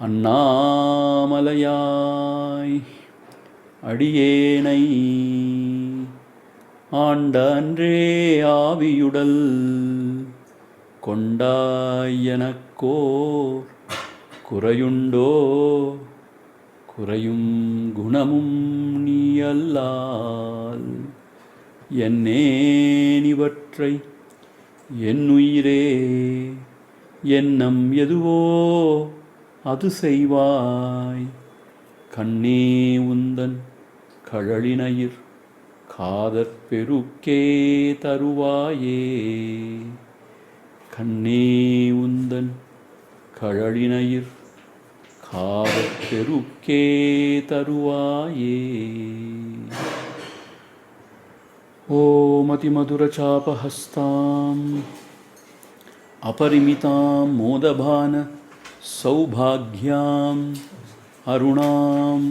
அண்ணாமலையாய் அடியேனை ஆண்ட அன்றே ஆவியுடல் கொண்டாயனக்கோர் குறையுண்டோ குறையும் குணமும் நீ அல்லால் என்னேனிவற்றை என்னுயிரே எண்ணம் எதுவோ அது செய்வாய் கண்ணே உந்தன் கழலினயிர் காதற் பெருக்கே தருவாயே கண்ணே உந்தன் கழலினயிர் காதற் பெருக்கே தருவாயே. ஓம் அதிமதுரசாபஹஸ்தாம் அபரிமிதாம் மோதபான சௌபாக்யாம் அருணாம்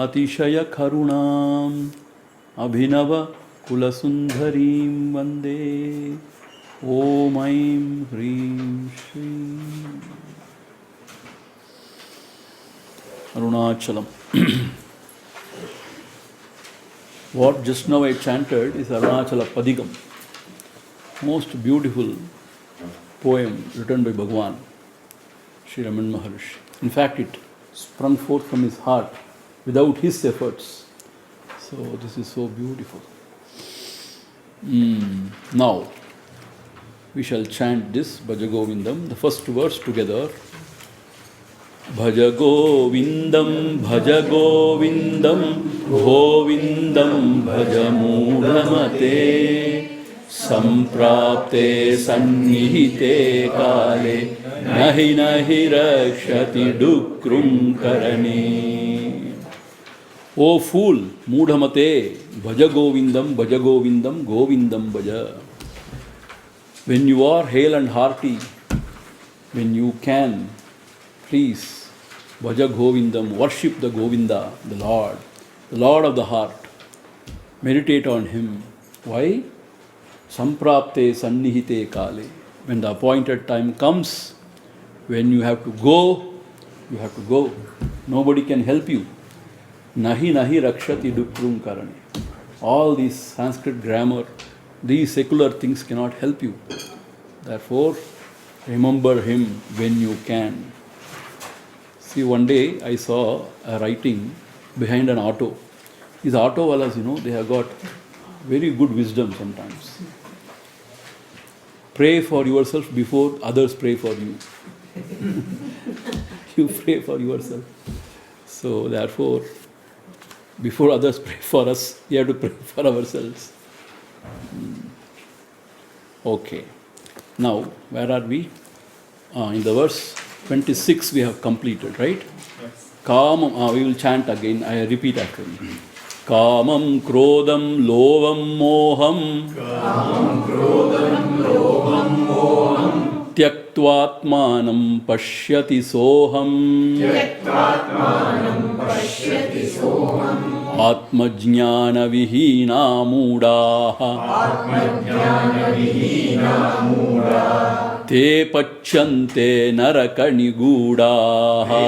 அதிசய கருணாம் அபிநவ குலசுந்தரீம் வந்தே. ஓம் ஐம் ஹ்ரீம் ஸ்ரீம் Arunachalam. What just now I chanted is Arunachala Padigam, most beautiful poem written by Bhagwan Sri Ramana Maharshi. In fact, it sprung forth from his heart without his efforts. So this is so beautiful. Now we shall chant this Bhaja Govindam, the first verse together. Bhaja Govindam, Bhaja Govindam, Govindam Bhaja Mudamate, Samprapte Sannihite Kale, Nahi Nahi Rakshati Dukrum Karane. O fool, Mudamate, Bhaja Govindam, Bhaja Govindam, Govindam Bhaja. When you are hale and hearty, when you can, please, Bhaja Govindam, worship the Govinda, the Lord of the heart. Meditate on Him. Why? Samprapte sannihite kale. When the appointed time comes, when you have to go, you have to go. Nobody can help you. Nahi nahi rakshati dukrum karane. All these Sanskrit grammar, these secular things cannot help you. Therefore, remember Him when you can. See, one day I saw a writing behind an auto. These auto walas, they have got very good wisdom sometimes. Pray for yourself before others pray for you. You pray for yourself. So therefore, before others pray for us, we have to pray for ourselves. Okay. Now, where are we? In the verse 26 we have completed, right? Yes. Kamam, we will chant again. I repeat after me. Kamam krodam lovam moham, Kamam krodam lovam moham, Tyaktvatmanam pashyati soham, Tyaktvatmanam pashyati soham, Atma jnana vihina mudaha, Atma jnana vihina mudaha, Te pachyante narakanigudaha,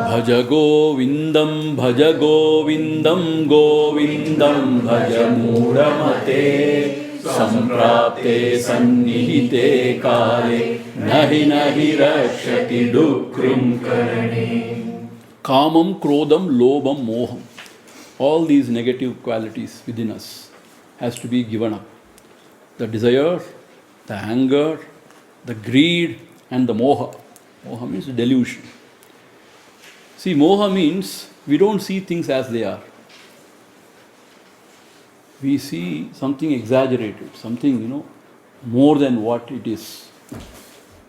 Bhaja Govindam, Bhaja Govindam, Govindam Bhaja Mudamate, Samprapte Sannihite Kale, Nahi Nahi Rakshati Dukrum Karane. Kamam, Krodam, Lobam, Moham. All these negative qualities within us has to be given up. The desire, the anger, the greed and the moha. Moha means delusion. See, moha means we don't see things as they are. We see something exaggerated, something, more than what it is.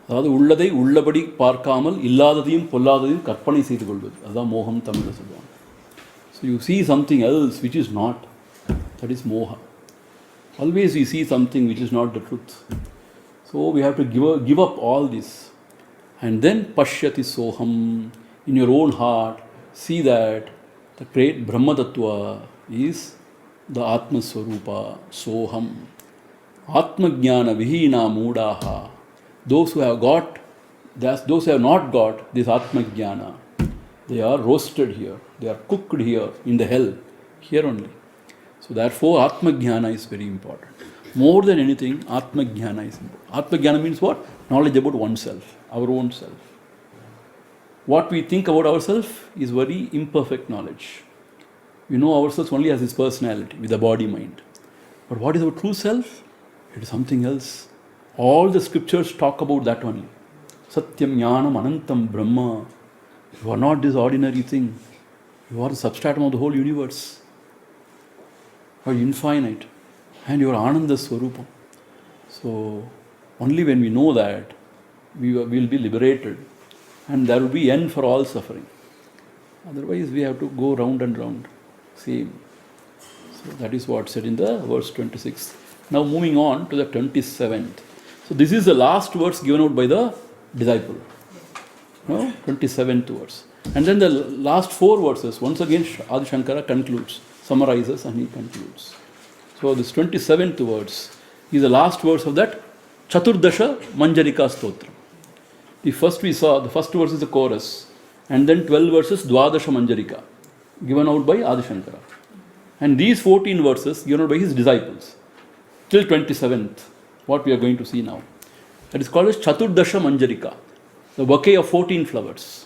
அதாவது உள்ளதை உள்ளபடி பார்க்காமல் இல்லாததையும் பொல்லாததையும் கற்பனை செய்து கொள்வது, அதுதான் மோகம் தமிழில் சொல்லுவாங்க. So you see something else which is not, that is moha. Always we see something which is not the truth. So we have to give up all this. And then pashyati soham, in your own heart, see that the great Brahma Tattva is the Atma Swarupa, soham. Atma jnana vihina mudaha. Those who have got those who have not got this Atma Jnana, they are roasted here, they are cooked here in the hell, here only. So therefore Atma Jnana is very important. More than anything, Atma Jnana is important. Atma Jnana means what? Knowledge about oneself, our own self. What we think about ourselves is very imperfect knowledge. We know ourselves only as this personality, with the body mind. But what is our true self? It is something else. All the scriptures talk about that only. Satyam Jnanam Anantam Brahma. You are not this ordinary thing. You are the substratum of the whole universe. You are infinite. And you are Ananda Swaroopa. So, only when we know that, we will be liberated. And there will be end for all suffering. Otherwise, we have to go round and round. Same. So, that is what said in the verse 26. Now, moving on to the 27th. So, this is the last verse given out by the disciple. No? 27th verse. And then the last 4 verses, once again, Adi Shankara concludes, summarizes, and he concludes. So, this 27th verse is the last verse of that Chaturdasha Manjarika Stotra. The first we saw, the first verse is the chorus, and then 12 verses Dwadasha Manjarika, given out by Adi Shankara. And these 14 verses given out by his disciples, till 27th, what we are going to see now. That is called as Chaturdasha Manjarika, the bouquet of 14 flowers.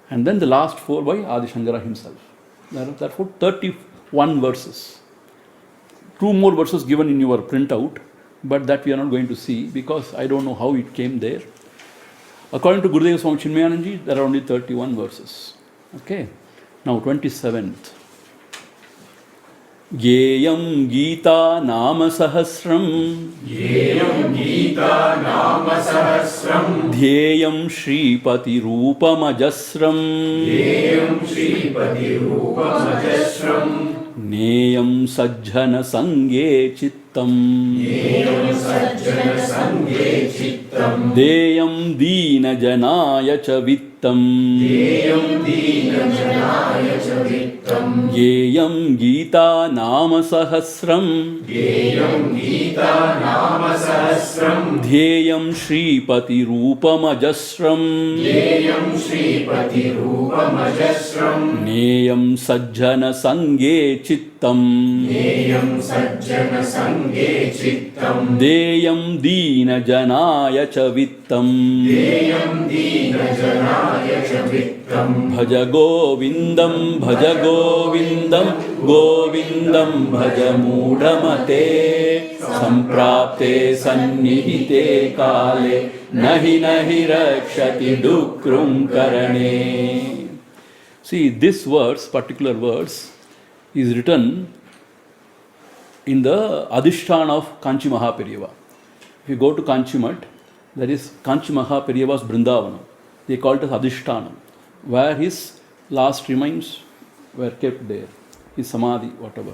And then the last 4 by Adi Shankara himself. Therefore, 31 verses. 2 more verses given in your printout, but that we are not going to see because I don't know how it came there. According to Gurudeva Swami Chinmayananji, there are only 31 verses. Okay. Now 27th. Gyeyam Gita Nama Sahasram. Gyeyam Gita Nama Sahasram. Dhyeyam Shripati Rupamajasram. Gyeyam Shripati Rupamajasram. Neyam Sajjana Sange Chittam. Neyam Sajjana Sange Chittam. Deyam Dina Janaya Chavittam. Deyam Dina Janaya Chavittam. Gyeyam Gita Nama Sahasram. Gyeyam Gita Nama Sahasram. Dhyeyam Shripati Rupamajasram. Gyeyam Shripati Rupamajasram. Neyam Sajjana Sange Chittam. Neyam Sajjana Sange Chittam. Deyam Dina Janaya Chavittam. Deyam Dina Janaya Chavittam. Bhaja Govindam, Bhaja Govindam, Govindam Bhaja Mudamate. Samprapte Sannihite Kale, Nahi Nahi Rakshati Dukrum Karane. See, this verse, particular verse, is written in the Adhisthana of Kanchi Mahaperiyava. If you go to Kanchimat, that is Kanchi Mahaperiyava's Brindavana. They call it as Adhisthana, where his last remains were kept there, his Samadhi, whatever.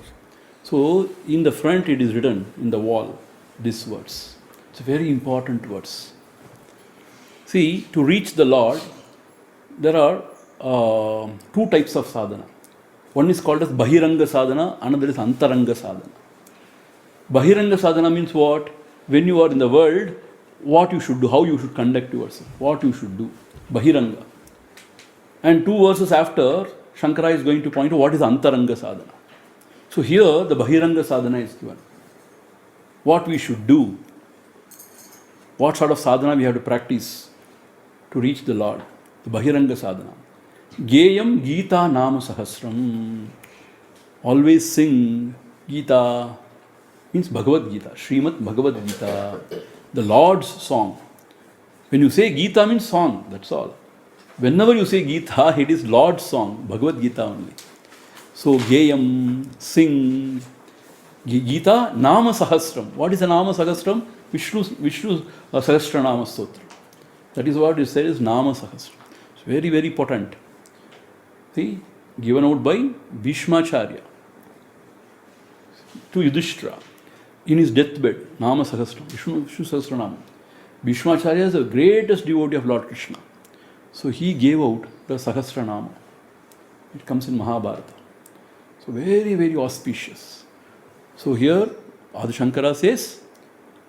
So, in the front it is written, in the wall, this verse. It's a very important verse. See, to reach the Lord, there are 2 types of sadhana. One is called as Bahiranga sadhana, another is Antaranga sadhana. Bahiranga sadhana means what? When you are in the world, what you should do, how you should conduct yourself, what you should do. Bahiranga. And 2 verses after, Shankara is going to point out what is Antaranga sadhana. So here, the Bahiranga sadhana is given. What we should do, what sort of sadhana we have to practice to reach the Lord. The Bahiranga sadhana. Gyeyam Gita Nama Sahasram. Always sing Gita, means Bhagavad Gita, Srimad Bhagavad Gita, the Lord's song. When you say Gita means song, that's all. Whenever you say Gita, it is Lord's song, Bhagavad Gita only. So Gyeyam, sing Gita Nama Sahasram. What is the Nama Sahasram? Vishnu Sahasranama Stotra. That is what it says is Nama Sahasram. It's very, very potent. See, given out by Bhishmacharya to Yudhishthira in his deathbed, Nama Sahasram, Vishnu Sahasranama. Bhishmacharya is the greatest devotee of Lord Krishna. So he gave out the Sahasranama. It comes in Mahabharata. So very, very auspicious. So here, Adi Shankara says,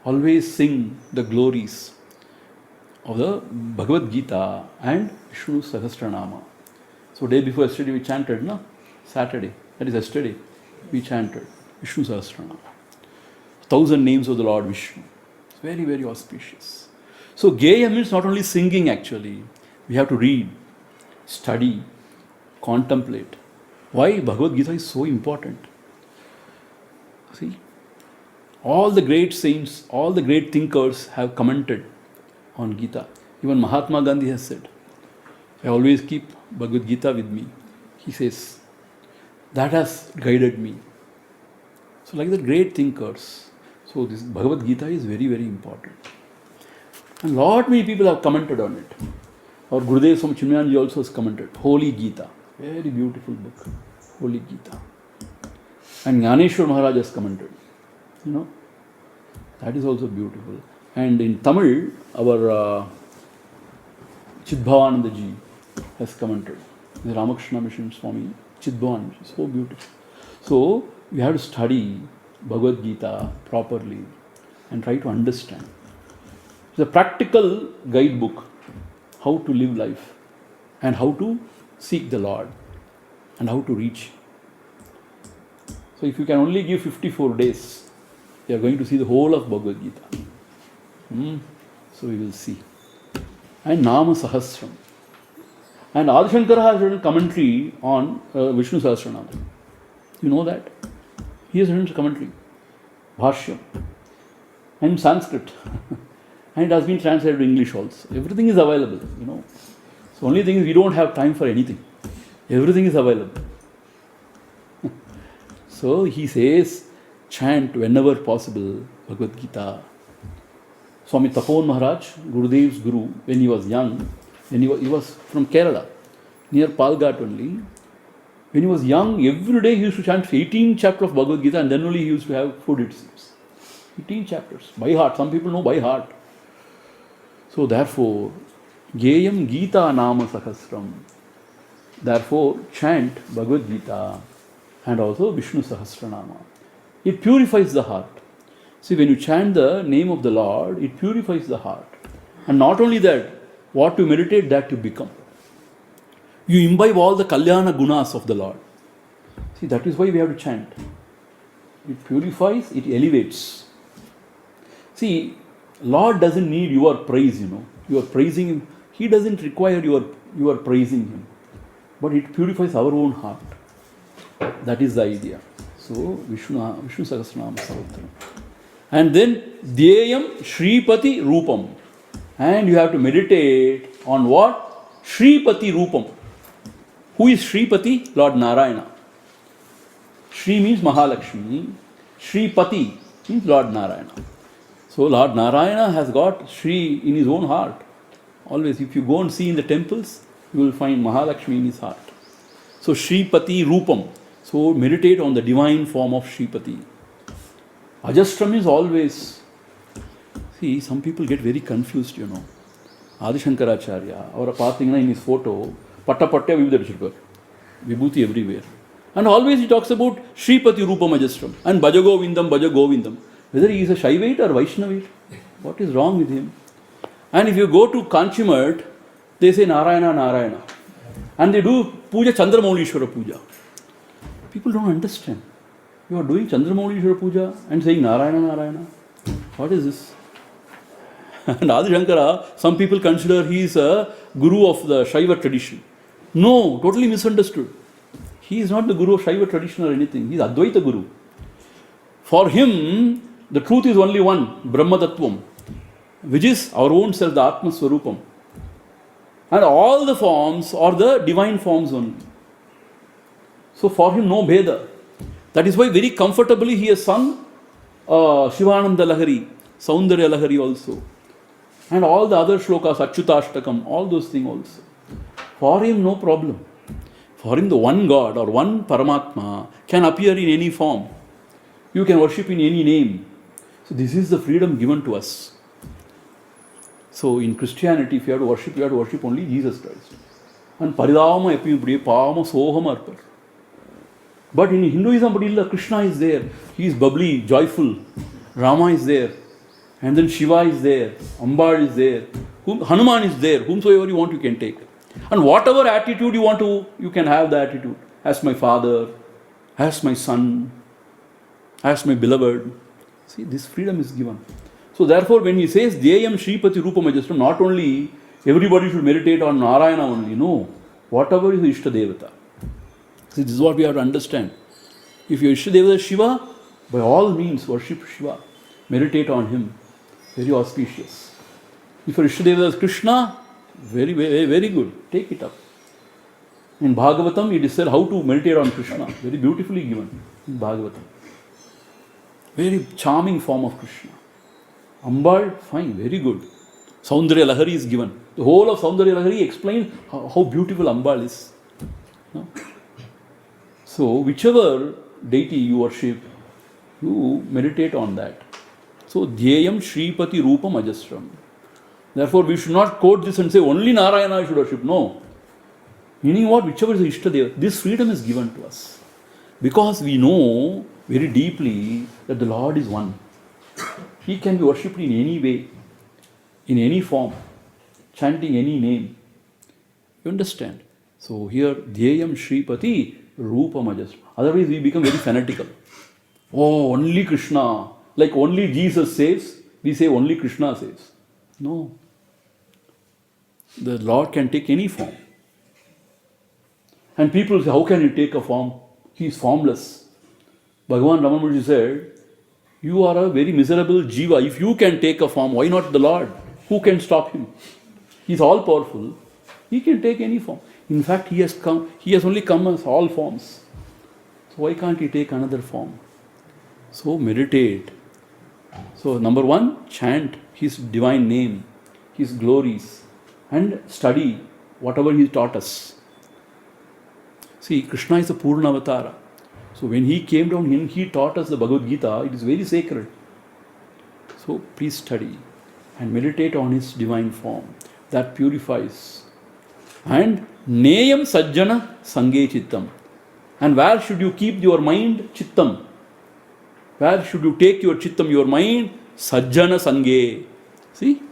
always sing the glories of the Bhagavad Gita and Vishnu Sahasranama. So day before yesterday we chanted, no? Saturday, that is yesterday, we chanted Vishnu Sahasranama. 1,000 names of the Lord Vishnu. It's very, very auspicious. So Geya means not only singing actually. We have to read, study, contemplate. Why Bhagavad Gita is so important? See, all the great saints, all the great thinkers have commented on Gita. Even Mahatma Gandhi has said, I always keep Bhagavad Gita with me. He says, that has guided me. So like the great thinkers. So this Bhagavad Gita is very, very important. And lot many people have commented on it. Our Gurudev Swami Chinmayanji also has commented. Holy Gita. Very beautiful book. Holy Gita. And Jnaneshwar Maharaj has commented. You know, that is also beautiful. And in Tamil, our Chidbhavanandaji has commented. The Ramakrishna Mission Swami Chidbhavanandaji. So beautiful. So we have to study Bhagavad Gita properly and try to understand. It's a practical guidebook. How to live life and how to seek the Lord and how to reach. So if you can only give 54 days, you are going to see the whole of Bhagavad Gita. So we will see. And Nama Sahasram. And Adi Shankara has written commentary on Vishnu Sahasranama. You know that? He has written commentary. Bhashyam. And in Sanskrit. And it has been translated to English also. Everything is available, you know. So only thing is we don't have time for anything. Everything is available. So he says, chant whenever possible Bhagavad Gita. Swami Tapon Maharaj, Gurudev's guru, when he was young, when he was from Kerala, near Palghat only. When he was young, every day he used to chant 18 chapters of Bhagavad Gita and then only he used to have food, it seems. 18 chapters, by heart. Some people know by heart. So therefore, Geyam Gita Nama Sahasram. Therefore, chant Bhagavad Gita and also Vishnu Sahasranama. It purifies the heart. See, when you chant the name of the Lord, it purifies the heart. And not only that, what you meditate, that you become. You imbibe all the Kalyana Gunas of the Lord. See, that is why we have to chant. It purifies, it elevates. See, Lord doesn't need your praise, you know. You are praising Him. He doesn't require you are praising Him. But it purifies our own heart. That is the idea. So, Vishnu Sahasranama Stotram. And then, Dhyayam Shripati Rupam. And you have to meditate on what? Shripati Rupam. Who is Shripati? Lord Narayana. Shri means Mahalakshmi. Shripati means Lord Narayana. So Lord Narayana has got Shri in his own heart. Always, if you go and see in the temples, you will find Mahalakshmi in his heart. So Shripati Rupam. So meditate on the divine form of Shripati. Ajastram is always. See, some people get very confused, you know. Adi Shankaracharya, or pathina in his photo, patta vibhuti vibhuti everywhere. And always he talks about Shripati Rupam Ajastram and Bhaja Govindam, Bhaja Govindam. Whether he is a Shaivite or Vaishnavite, what is wrong with him? And if you go to Kanchimat, they say Narayana, Narayana. And they do Puja, Chandramaulishwara Puja. People don't understand. You are doing Chandramaulishwara Puja and saying Narayana, Narayana. What is this? And Adi Shankara, some people consider he is a guru of the Shaiva tradition. No, totally misunderstood. He is not the guru of Shaiva tradition or anything. He is Advaita Guru. For him, the truth is only one, Brahma Tattvam, which is our own self, the Atma Swarupam. And all the forms are the divine forms only. So for him, no Bheda. That is why very comfortably he has sung Shivananda Lahari, Saundarya Lahari also. And all the other shlokas, Achyutashtakam, all those things also. For him, no problem. For him, the one God or one Paramatma can appear in any form. You can worship in any name. So this is the freedom given to us. So in Christianity, if you have to worship only Jesus Christ. And Paridama Epi Pama Soham Arpar. But in Hinduism, Krishna is there. He is bubbly, joyful. Rama is there. And then Shiva is there. Amba is there. Hanuman is there. Whomsoever you want, you can take. And whatever attitude you want to, you can have the attitude. As my father, as my son, as my beloved. See, this freedom is given. So therefore, when he says, Deyam Shripati Rupa Majastram, not only everybody should meditate on Narayana only. No. Whatever is the Ishta Devata. See, this is what we have to understand. If your Ishta Devata is Shiva, by all means worship Shiva. Meditate on him. Very auspicious. If your Ishta Devata is Krishna, very, very, very good. Take it up. In Bhagavatam, it is said how to meditate on Krishna. Very beautifully given in Bhagavatam. Very charming form of Krishna. Ambal, fine, very good. Saundarya Lahari is given. The whole of Saundarya Lahari explains how beautiful Ambal is. No? So, whichever deity you worship, you meditate on that. So, Dhyayam Shripati Rupam Ajastram. Therefore, we should not quote this and say only Narayana I should worship. No. Meaning what? Whichever is the Ishtadeva. This freedom is given to us. Because we know very deeply that the Lord is one. He can be worshipped in any way, in any form, chanting any name. You understand? So here, Dhyayam Shripati Rupam Ajastram. Otherwise we become very fanatical. Oh, only Krishna. Like only Jesus saves, we say only Krishna saves. No. The Lord can take any form. And people say, how can he take a form? He is formless. Bhagavan Ramana said, you are a very miserable jiva. If you can take a form, why not the Lord? Who can stop him? He is all powerful. He can take any form. In fact, he has only come as all forms. So why can't he take another form? So meditate. So number one, chant his divine name, his glories, and study whatever he taught us. See, Krishna is a Purna Avatara. So when he came down and he taught us the Bhagavad Gita, it is very sacred. So please study and meditate on his divine form. That purifies. And Neyam Sajjana Sange Chittam. And where should you keep your mind? Chittam. Where should you take your Chittam, your mind? Sajjana Sange. See?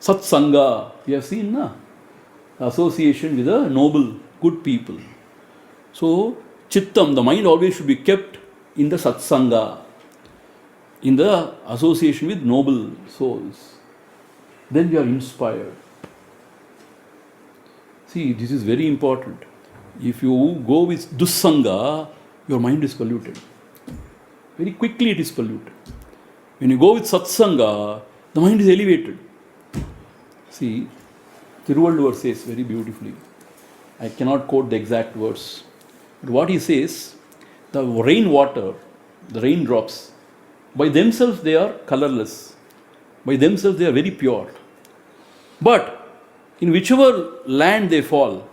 Satsanga. We have seen, na? Association with the noble, good people. So, Chittam, the mind always should be kept in the Satsanga, in the association with noble souls. Then we are inspired. See, this is very important. If you go with Dussanga, your mind is polluted. Very quickly it is polluted. When you go with Satsanga, the mind is elevated. See, Thiruvalluvar says very beautifully. I cannot quote the exact verse. But what he says, the rainwater, the raindrops, by themselves they are colorless. By themselves they are very pure. But in whichever land they fall,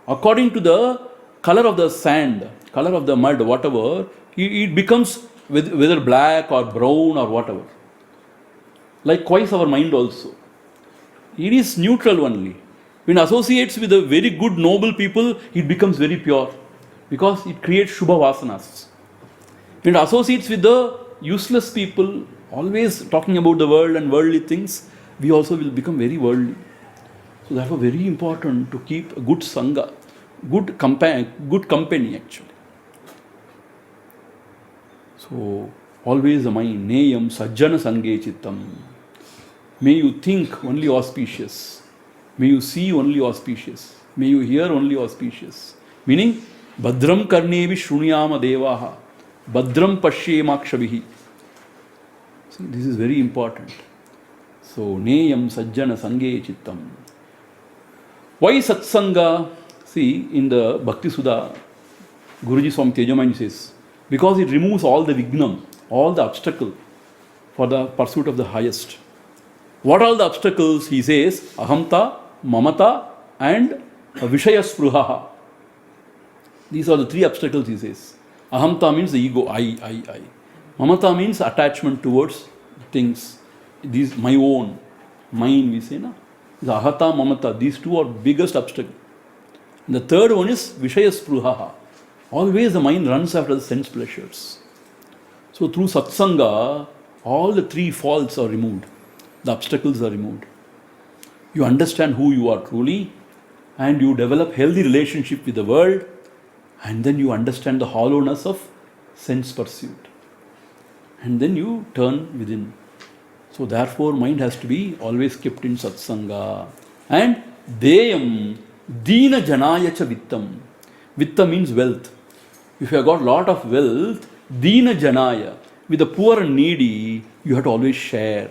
according to the color of the sand, color of the mud, whatever, it becomes whether black or brown or whatever. Likewise our mind also. It is neutral only. When it associates with the very good noble people, it becomes very pure. Because it creates Shubha Vasanas. When it associates with the useless people, always talking about the world and worldly things, we also will become very worldly. So therefore very important to keep a good Sangha, good company actually. So always the mind, Neyam Sajjana Sange Chittam. May you think only auspicious. May you see only auspicious. May you hear only auspicious. Meaning, Bhadram Karnevi Shrunyama Devaha. Bhadram Pashyemakshavihi. See, this is very important. So, Neyam Sajjana Sange Chittam. Why Satsanga? See, in the Bhakti Sudha, Guruji Swami Tejamani says, because it removes all the vignam, all the obstacle for the pursuit of the highest. What are all the obstacles? He says, Ahamta, Mamata, and Vishaya Spruhaha. These are the three obstacles, he says. Ahamta means the ego, I. Mamata means attachment towards things. These, my own, mine, we say, na? The Ahata, Mamata, these two are biggest obstacles. And the third one is Vishaya Spruhaha. Always the mind runs after the sense pleasures. So through Satsanga, all the three faults are removed. the obstacles are removed. You understand who you are truly, and you develop healthy relationship with the world, and then you understand the hollowness of sense pursuit. And then you turn within. So therefore, mind has to be always kept in satsanga. And deyam dina janaya cha vittam. Vitta means wealth. If you have got lot of wealth, dina janaya, with the poor and needy, you have to always share.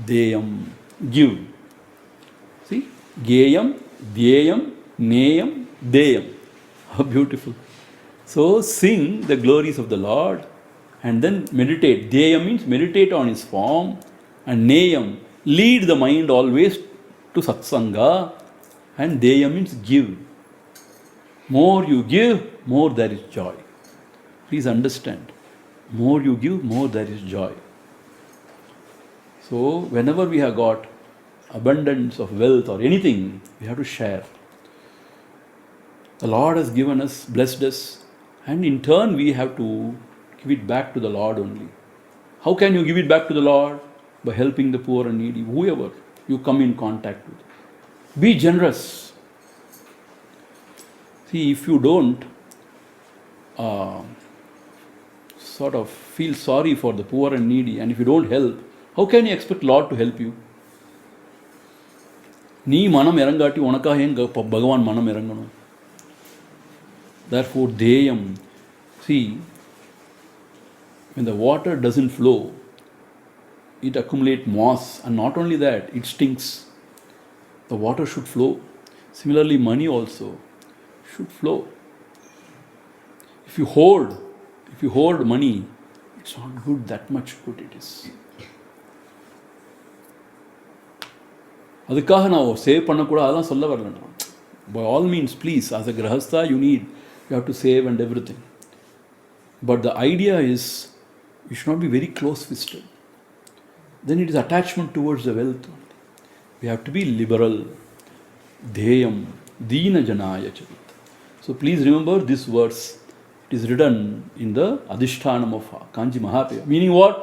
Deyam, give. See? Geyam, deyam, neyam, deyam. How beautiful. So sing the glories of the Lord and then meditate. Deyam means meditate on His form, and neyam, lead the mind always to satsanga, and deyam means give. More you give, more there is joy. Please understand. More you give, more there is joy. So whenever we have got abundance of wealth or anything, we have to share. The Lord has given us, blessed us, and in turn we have to give it back to the Lord only. How can you give it back to the Lord? By helping the poor and needy, whoever you come in contact with. Be generous. See, if you don't sort of feel sorry for the poor and needy, and if you don't help, how can you expect Lord to help you? நீ மனம் இறங்காட்டி உனக்காக எங்க பகவான் மனம் இறங்கணும். Therefore, deyam. See, when the water doesn't flow, it accumulates moss, and not only that, it stinks. The water should flow. Similarly, money also should flow. If you hoard money, it's not good, that much good it is. அதுக்காக நான் save பண்ணக்கூடாது அதெல்லாம் சொல்ல வரல நான். By all means, please, as a grahastha, you have to save and everything. But the idea is, you should not be very close-fisted. Then it is attachment towards the wealth. We have to be liberal. Deyam, dina janaya chavit. So please remember this verse. It is written in the Adhishtanam of Kanchi Mahapaya. Meaning what?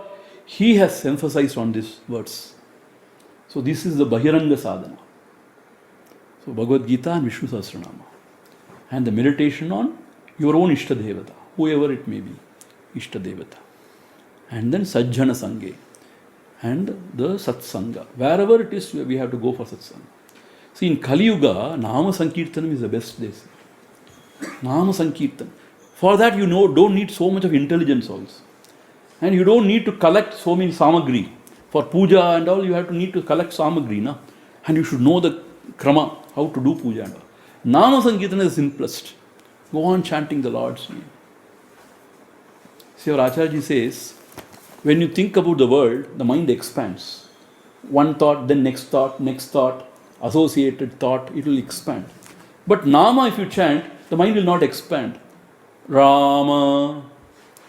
He has emphasized on this verse. So this is the Bahiranga sadhana. So Bhagavad Gita and Vishnu Sahasranama. And the meditation on your own Ishta Devata, whoever it may be, Ishta Devata. And then Sajjana Sange. And the Satsanga. Wherever it is, we have to go for Satsanga. See, in Kali Yuga, Nama Sankirtanam is the best place. Nama Sankirtan. For that, don't need so much of intelligence also. And you don't need to collect so many samagri. For puja and all, you have to need to collect samagri, na? And you should know the krama, how to do puja and all. Nama Sankirtan is the simplest. Go on chanting the Lord's name. See, our Acharya says, when you think about the world, the mind expands. One thought, then next thought, associated thought, it will expand. But Nama, if you chant, the mind will not expand. Rama,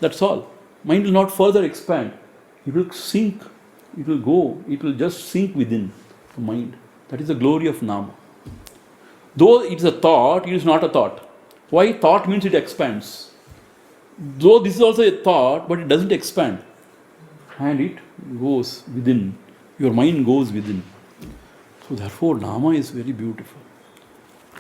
that's all. Mind will not further expand. It will sink, it will go, it will just sink within the mind. That is the glory of Nama. Though it is a thought, it is not a thought. Why? Thought means it expands. Though this is also a thought, but it doesn't expand. And it goes within. Your mind goes within. So therefore, Nama is very beautiful.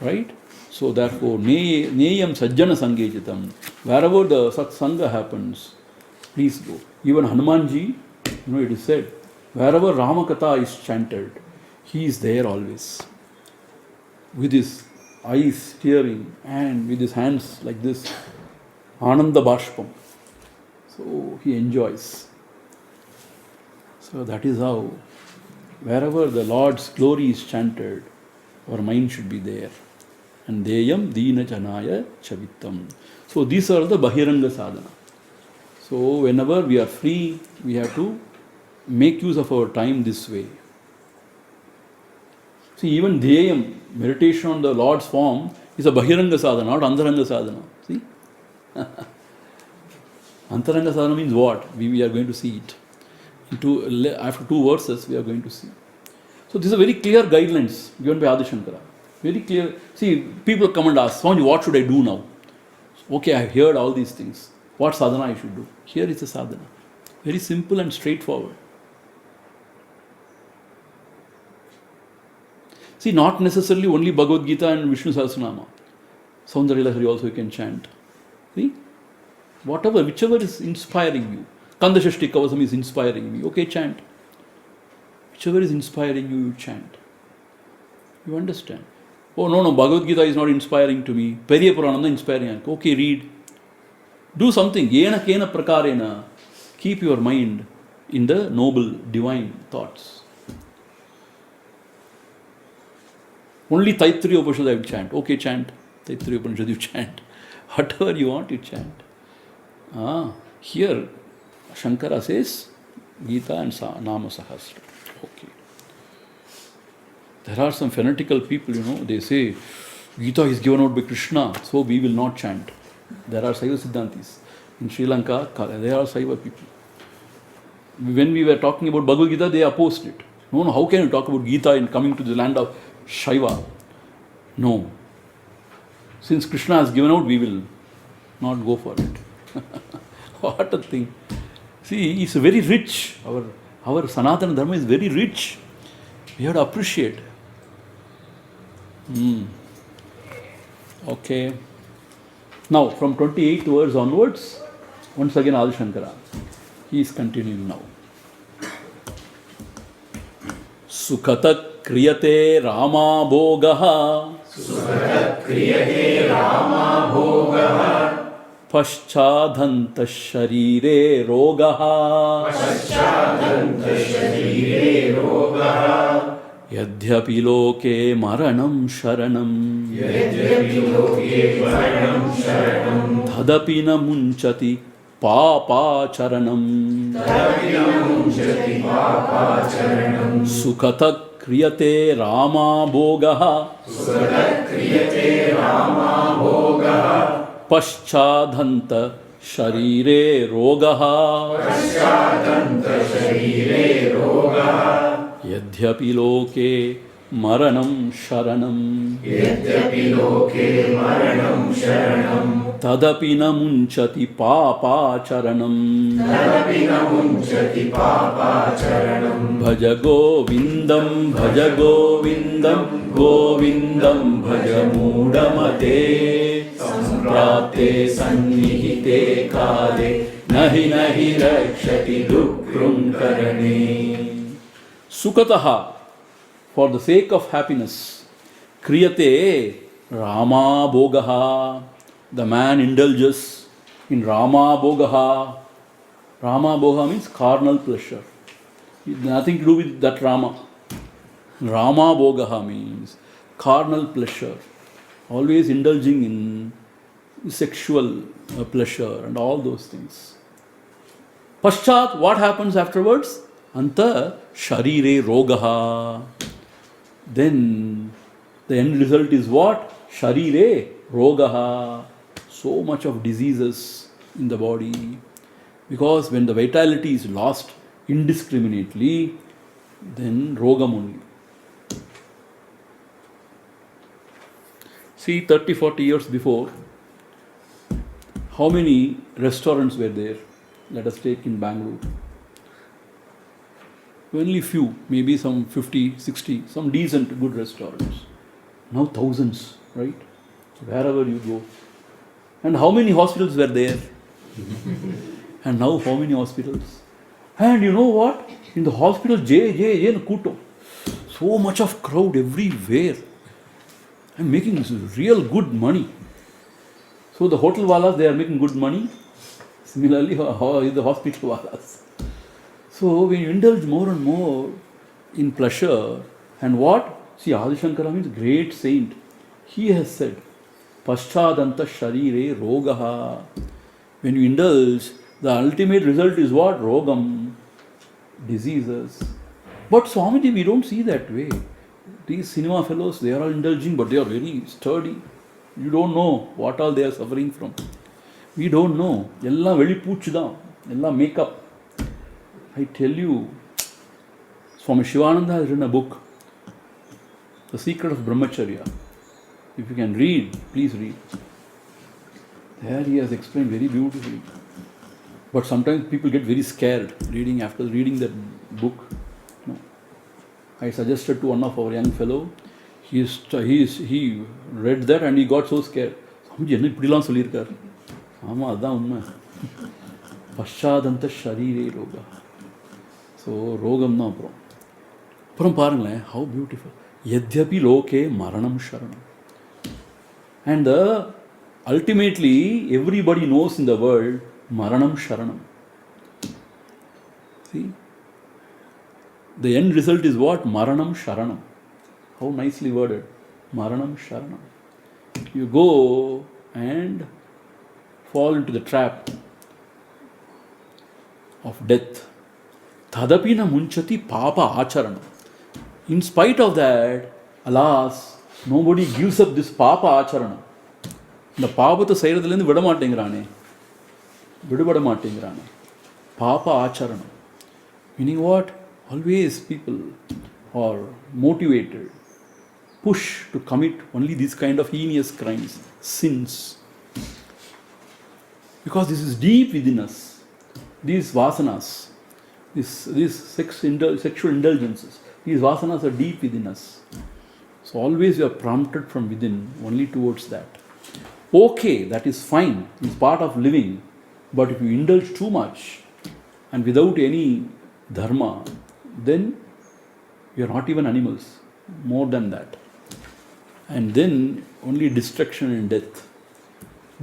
Right? So therefore, Neyam Sajjana Sangejitam. Wherever the Satsanga happens, please go. Even Hanumanji, it is said, wherever Ramakatha is chanted, he is there always. With his eyes tearing and with his hands like this. Ananda Bashpam. So he enjoys. So that is how, wherever the Lord's glory is chanted, our mind should be there. And deyam dina janaya chavittam. So these are the Bahiranga sadhana. So whenever we are free, we have to make use of our time this way. See, even deyam, meditation on the Lord's form, is a Bahiranga sadhana, not Antaranga sadhana. See? Antaranga sadhana means what? We are going to see it. After 2 verses, we are going to see. So these are very clear guidelines given by Adi Shankara. Very clear. See, people come and ask, Swami, what should I do now? Okay, I have heard all these things. What sadhana I should do? Here is the sadhana. Very simple and straightforward. See, not necessarily only Bhagavad Gita and Vishnu Sahasranama. Saundarya Lahari also you can chant. See? Whatever, whichever is inspiring you. Kanda Shashti Kavasam is inspiring me. Okay, chant. Whichever is inspiring you, you chant. You understand? Oh, no, Bhagavad Gita is not inspiring to me. Periya Puranam is inspiring. Okay, read. Do something. Yena kena prakarena. Keep your mind in the noble, divine thoughts. Only Taittiriya Upanishad I will chant. Okay, chant. Taittiriya Upanishad you chant. Whatever you want, you chant. Here, Shankara says, Gita and Nama Sahasra. Okay. There are some fanatical people, they say, Gita is given out by Krishna, so we will not chant. There are Saiva Siddhantis. In Sri Lanka, there are Saiva people. When we were talking about Bhagavad Gita, they opposed it. No, how can you talk about Gita in coming to the land of Shaiva? No. Since Krishna has given out, we will not go for it. What a thing. See, it's very rich. Our Sanatana Dharma is very rich. We have to appreciate. Okay. Now, from 28th verse onwards, once again Adi Shankara. He is continuing now. Sukhata kriyate Rama bhogaha. Sukhata kriyate Rama bhogaha. Paschadhanta sharire rogaha. Paschadhanta sharire rogaha. Yadhyapi loke maranam sharanam. Yadhyapi loke maranam sharanam. Thadapi na munchati papacharanam. Tadapi na munchati papacharanam. Sukhata kriyate Rama bhogaha. Sukhata kriyate Rama bhogaha. Paschadhanta sharire rogaha. Paschadhanta sharire rogaha. Yadhyapi loke maranam sharanam. Yadhyapi loke maranam sharanam. Tadapi na munchati papacharanam. Tadapi na munchati papacharanam. Bhaja Govindam, Bhaja Govindam, Govindam Bhaja Mudamate. Samprapte sannihite kale, nahi nahi rakshati dukrum karane. Sukataha, for the sake of happiness, kriyate Rama bhogaha. The man indulges in Rama bhogaha. Rama bhoga means carnal pleasure. Nothing to do with that Rama. Rama bhogaha means carnal pleasure. Always indulging in sexual pleasure and all those things. Paschat, what happens afterwards? Anta sharire rogaha. Then the end result is what? Sharire rogaha. So much of diseases in the body. Because when the vitality is lost indiscriminately, then rogam only. See, 30-40 years before, how many restaurants were there? Let us take in Bangalore. Only few, maybe some 50, 60, some decent, good restaurants. Now thousands, right? Wherever you go. And how many hospitals were there? And now how many hospitals? And you know what? In the hospital, J Kuto. So much of crowd everywhere. I'm making real good money. So the hotel walas, they are making good money. Similarly, the hospital walas. So when you indulge more and more in pleasure, and what? See, Adi Shankara means great saint. He has said, Paschadanta sharire rogaha. When you indulge, the ultimate result is what? Rogam. Diseases. But Swamiji, we don't see that way. These cinema fellows, they are all indulging, but they are very sturdy. You don't know what all they are suffering from. We don't know. Ella veli poochda. Ella makeup. I tell you, Swami Shivananda has written a book, The Secret of Brahmacharya. If you can read, please read. There he has explained very beautifully. But sometimes people get very scared after reading that book. No. I suggested to one of our young fellow, he read that and he got so scared. Swamiji, என்ன இப்படிலாம் சொல்லியிருக்கார்? ஆமாம், அதுதான் உண்மை. பஷாதந்த ஷரீரே Rohgah. So ரோகம் தான் அப்புறம் பாருங்களேன், ஹவு பியூட்டிஃபுல். யத்யபி லோகே மரணம் சரணம். And ultimately, everybody knows in the world, maranam sharanam. See? The end result is what? Maranam sharanam. How nicely worded. Maranam sharanam. You go and fall into the trap of death. Tadapina munchati papa acharanam. In spite of that, alas, nobody gives up this papa acharanam. இந்த பாபத்தை செய்கிறதுலேருந்து விடுபட மாட்டேங்கிறானே. Baba ஆச்சரணம். Meaning what? Always people are motivated, push to commit only these kind of heinous crimes, sins. Because this is deep within us. These vasanas, these sexual indulgences, these vasanas are deep within us. So always we are prompted from within only towards that. Okay, that is fine, it's part of living. But if you indulge too much and without any dharma, then you are not even animals, more than that. And then only destruction and death.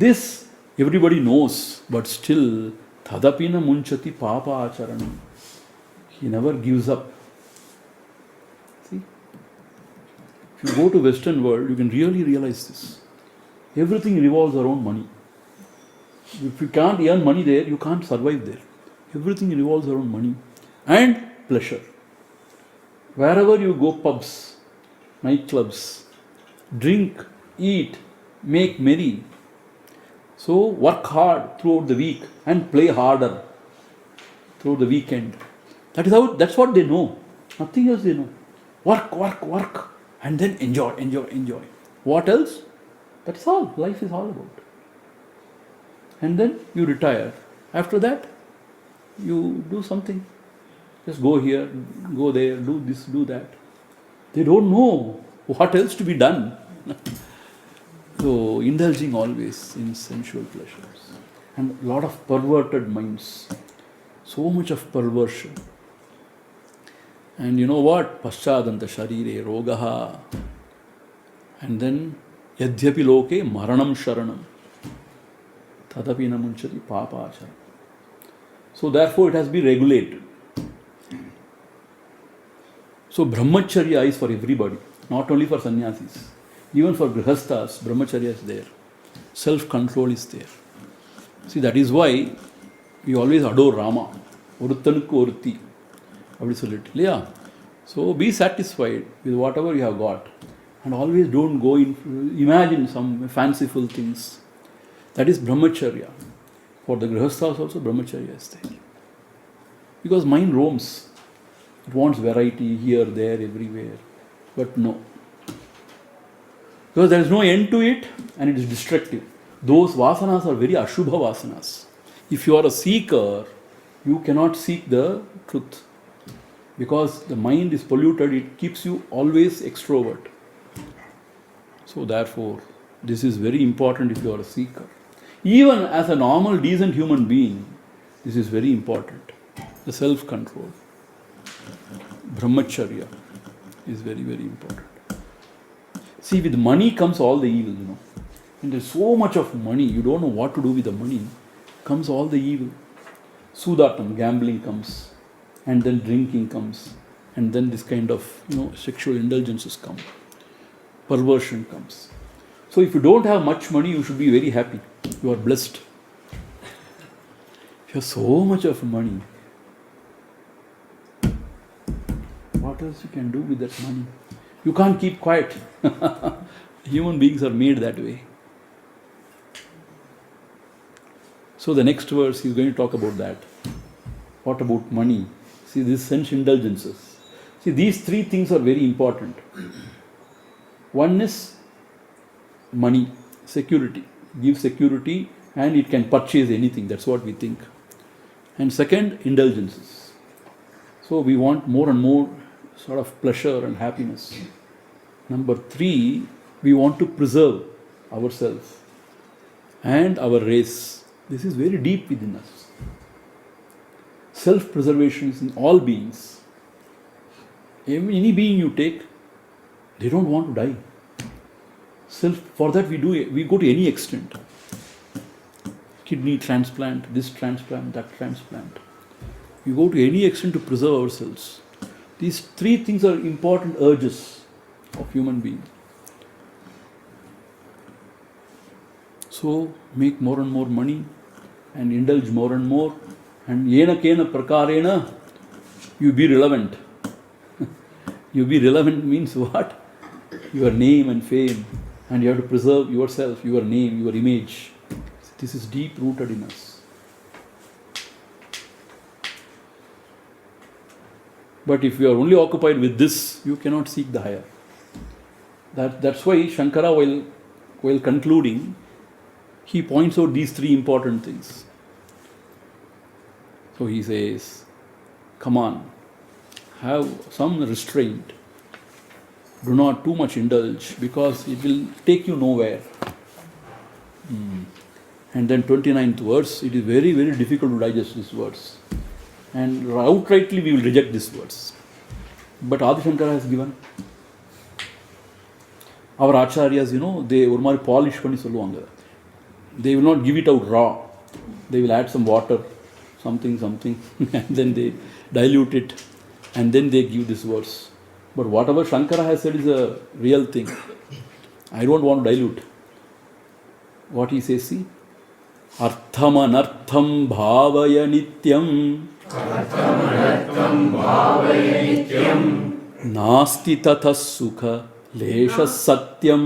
This everybody knows, but still, thadapina munchati papa acharanam. He never gives up. See? If you go to Western world, you can really realize this. Everything revolves around money. If you can't earn money there, you can't survive there. Everything revolves around money and pleasure. Wherever you go, pubs, nightclubs, drink, eat, make merry. So work hard throughout the week and play harder throughout the weekend. That's what they know. Nothing else they know. Work, and then enjoy. What else? That's all. Life is all about. And then you retire. After that, you do something. Just go here, go there, do this, do that. They don't know what else to be done. So, indulging always in sensual pleasures. And a lot of perverted minds. So much of perversion. And you know what? Paschadanta sharire rogaha. And then, yadhyapi loke maranam sharanam. Tadapi na munchati papa acharanam. So therefore it has been regulated. So brahmacharya is for everybody, not only for sannyasis. Even for grihasthas, brahmacharya is there. Self-control is there. See, that is why we always adore Rama. Oruthanukku oruthi. அப்படி சொல்லிட்டு இல்லையா? So be satisfied with whatever you have got. And always don't go in, imagine some fanciful things. That is brahmacharya. For the grihasthas also brahmacharya is there. Because mind roams. It wants variety here, there, everywhere. But no. Because there is no end to it and it is destructive. Those vasanas are very ashubha vasanas. If you are a seeker, you cannot seek the truth. Because the mind is polluted, it keeps you always extrovert. So therefore, this is very important if you are a seeker. Even as a normal, decent human being, this is very important. The self-control. Brahmacharya is very, very important. See, with money comes all the evil, you know. And there's so much of money, you don't know what to do with the money, comes all the evil. Sudatam, gambling comes, and then drinking comes, and then this kind of, sexual indulgences come. Perversion comes. So if you don't have much money, you should be very happy. You are blessed. If you have so much of money, what else you can do with that money? You can't keep quiet. Human beings are made that way. So the next verse is going to talk about that. What about money? See, these sense indulgences. See, these three things are very important. One is money, security. Give security and it can purchase anything. That's what we think. And second, indulgences. So we want more and more sort of pleasure and happiness. Number 3, we want to preserve ourselves and our race. This is very deep within us. Self-preservation is in all beings. Any being you take, they don't want to die. For that we go to any extent. Kidney transplant, this transplant, that transplant. We go to any extent to preserve ourselves. These 3 things are important urges of human being. So make more and more money and indulge more and more, and yena kena prakarena you be relevant. You be relevant means what? Your name and fame, and you have to preserve yourself, your name, your image. This is deep rooted in us. But if you are only occupied with this, you cannot seek the higher. That's why Shankara, while concluding, he points out these 3 important things. So he says, come on, have some restraint. Do not too much indulge, because it will take you nowhere. And then 29th verse, it is very, very difficult to digest this verse. And outrightly we will reject this verse. But Adi Shankara has given. Our acharyas, they ஒரு மாதிரி polish பண்ணி சொல்லுவாங்க. They will not give it out raw. They will add some water, something, and then they dilute it, and then they give this verse. But whatever Shankara has said is a real thing. I don't want to dilute. What he says, see? Artham anartham bhavaya nityam. Artham anartham bhavaya nityam. Nasti tatha sukha lesha satyam.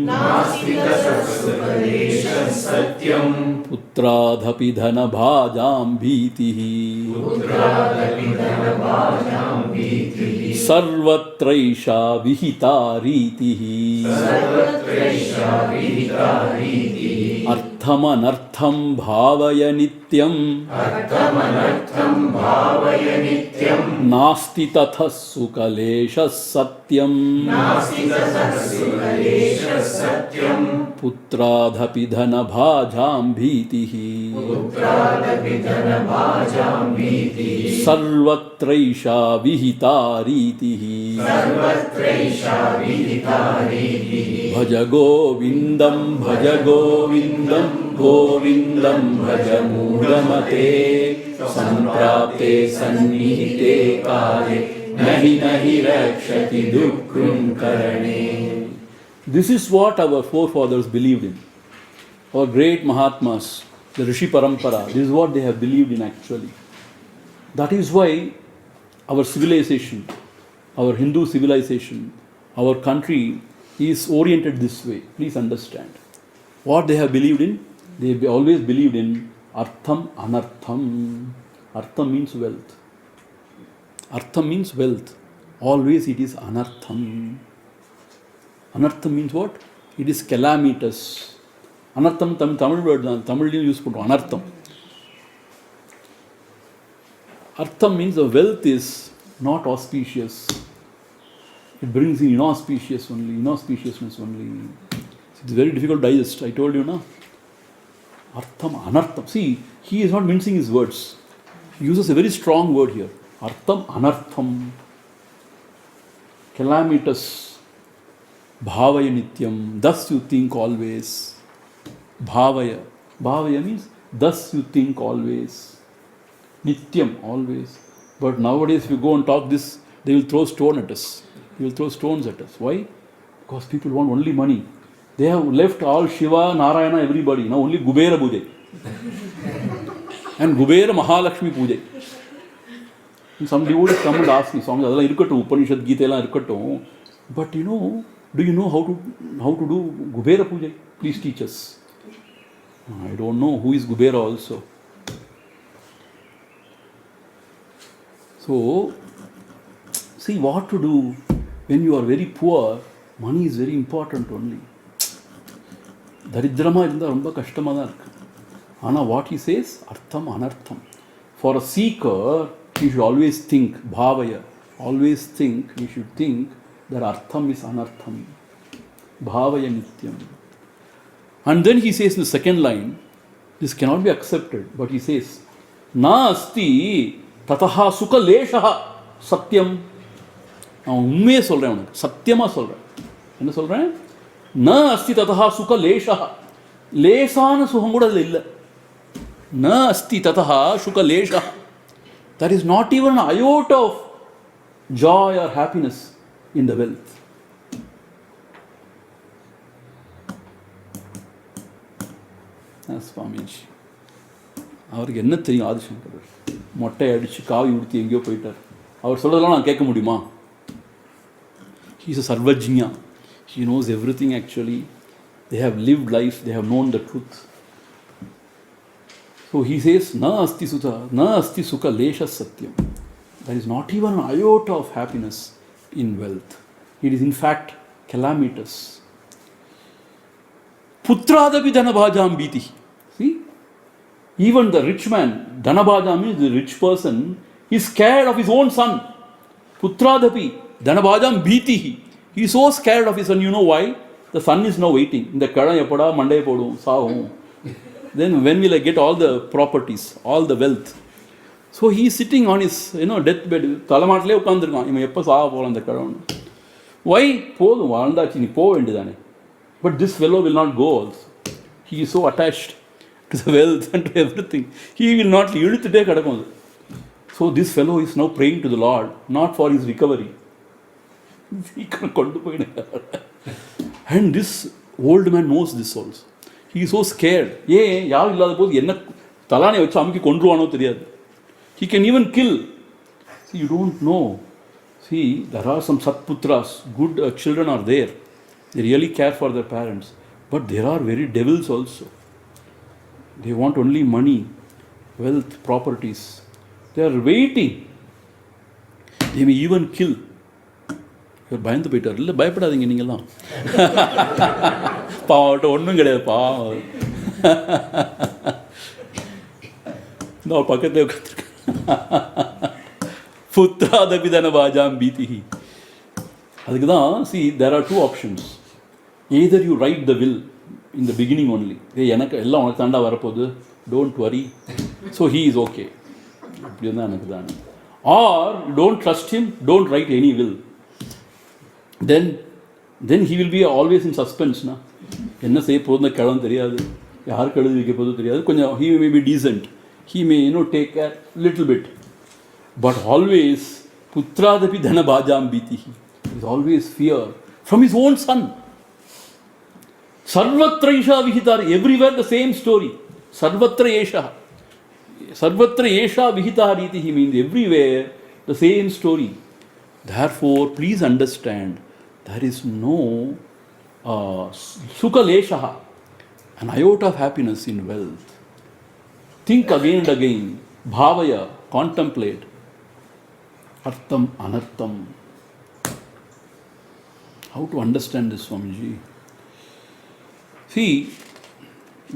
Nasti tatha sukha lesha satyam. Putradhapi dhana bhajam bhitihi. Putradhapi dhana bhajam bhitihi. Sarvatraisha vihita ritihi. Sarvatraisha vihita ritihi. Arthamanartham bhavaya nityam. Arthamanartham bhavaya nityam. Nasti tatha sukha lesha satyam. Nasti tatha sukha lesha satyam. Putradhapi dhana bhajam bhitihi. Putradhapi dhana bhajam bhitihi. Sarvatraisha vihita ritihi. Sarvatraisha vihita ritihi. Bhaja Govindam, Bhaja Govindam, Govindam Bhaja Mudamate. Samprapte sannihite kale, nahi nahi rakshati dukrum karane. This is what our forefathers believed in. Our great Mahatmas, the Rishi Parampara, this is what they have believed in actually. That is why our civilization, our Hindu civilization, our country is oriented this way. Please understand. What they have believed in? They have always believed in Artham Anartham. Artham means wealth. Artham means wealth. Always it is Anartham. Anartham means what? It is calamitous. Anartham, Tamil word, Tamil use put Anartham. Artham means the wealth is not auspicious. It brings in inauspiciousness only. It's very difficult to digest. I told you, na? Artham, Anartham. See, he is not mincing his words. He uses a very strong word here. Artham, Anartham. Calamitous. Bhavaya nityam. Thus you think always. Bhavaya. Bhavaya means thus you think always. Nityam, always. But nowadays if you go and talk this, they will throw stone at us. They will throw stones at us. Why? Because people want only money. They have left all Shiva, Narayana, everybody. Now only Kubera Puja. And Kubera Mahalakshmi Puja. And some devotees come and ask me, Swami, Upanishad Gita, but do you know how to do Kubera Puja? Please teach us. I don't know who is Kubera also. So, see what to do when you are very poor. Money is very important only. Daridrama irundha romba kashtama da irukku. Ana what he says, Artham Anartham. For a seeker, he should always think, Bhavaya. Always think, he should think that Artham is Anartham. bhavaya nityam. And then he says in the second line, this cannot be accepted, but he says, na asti tataha sukha leshaha satyam. நான் உண்மையே சொல்கிறேன், உனக்கு சத்தியமாக சொல்கிறேன். என்ன சொல்கிறேன்? ந அஸ்தி ததா சுக லேஷா, லேசான சுகம் கூட அதில் இல்லை. ந அஸ்தி ததா சுக லேஷா, that is not even an iota of joy or happiness in the wealth. Swamiji, அவருக்கு என்ன தெரியும்? ஆதிசங்கரர் மொட்டை அடித்து காவி உடுத்தி எங்கேயோ போயிட்டார். அவர் சொல்கிறதெல்லாம் நான் கேட்க முடியுமா? He is a sarvajña. He knows everything actually. They have lived life, they have known the truth. So he says, na asti sukha lesha satyam. There is not even an iota of happiness in wealth. It is in fact calamitous. Putradapi dhanabhajam biti. See? Even the rich man, dhanabhaja means the rich person, is scared of his own son. Putradapi dhanabhajam biti. He is so scared of his son. You know why? The son is now waiting. In the kadam epada Monday podu saavum. Then when will I get all the properties, all the wealth? So he is sitting on his deathbed. Talamaatile ukandirukkan. Ivan eppa saava pola அந்த kadam. Why? Podum வாழ்ந்தாச்சு, நீ போக வேண்டியதானே. But this fellow will not go also. He is so attached to the wealth and to everything. He will not இழுத்துட்டே கிடக்கும். So this fellow is now praying to the Lord, not for his recovery. And this old man knows this also. He is so scared. யாரும் இல்லாத போது என்ன தலானை வச்சு அமுக்கி கொன்றுவானோ தெரியாது. He can even kill. See, you don't know. See, there are some satputras, good children are there. They really care for their parents. But there are very devils also. They want only money, wealth, properties. They are waiting. They may even kill. இவர் பயந்து போயிட்டார். இல்லை, பயப்படாதீங்க நீங்கள்லாம். பாவட்ட ஒன்றும் கிடையாது. பாவம் இந்த பக்கத்தில் உட்காந்துருக்க புத்ராதபி தனபாஜாம் பீதிஹி. அதுக்கு தான் see, there are two options. Either you write the will in the beginning only. எனக்கு எல்லாம் உனக்கு தாண்டா வரப்போகுது, don't worry. So he is okay. அப்படி இருந்தால் எனக்கு தானே. Or don't trust him, don't write any will. Then he will be always in suspense. என்ன செய்ய போகுதுன்னு கிழமை தெரியாது, யாருக்கு எழுதி வைக்க போதும் தெரியாது. கொஞ்சம் he may be decent, he may take care little bit, but always putradapi dhanabhajam bitihi. There is always fear from his own son. Sarvatra isha vihitar, everywhere the same story. Sarvatra esha vihita ritihi means everywhere the same story. Therefore, please understand, there is no sukha leshaha, an iota of happiness in wealth. Think again and again. Bhavaya, contemplate. Artham, anartham. How to understand this, Swamiji? See,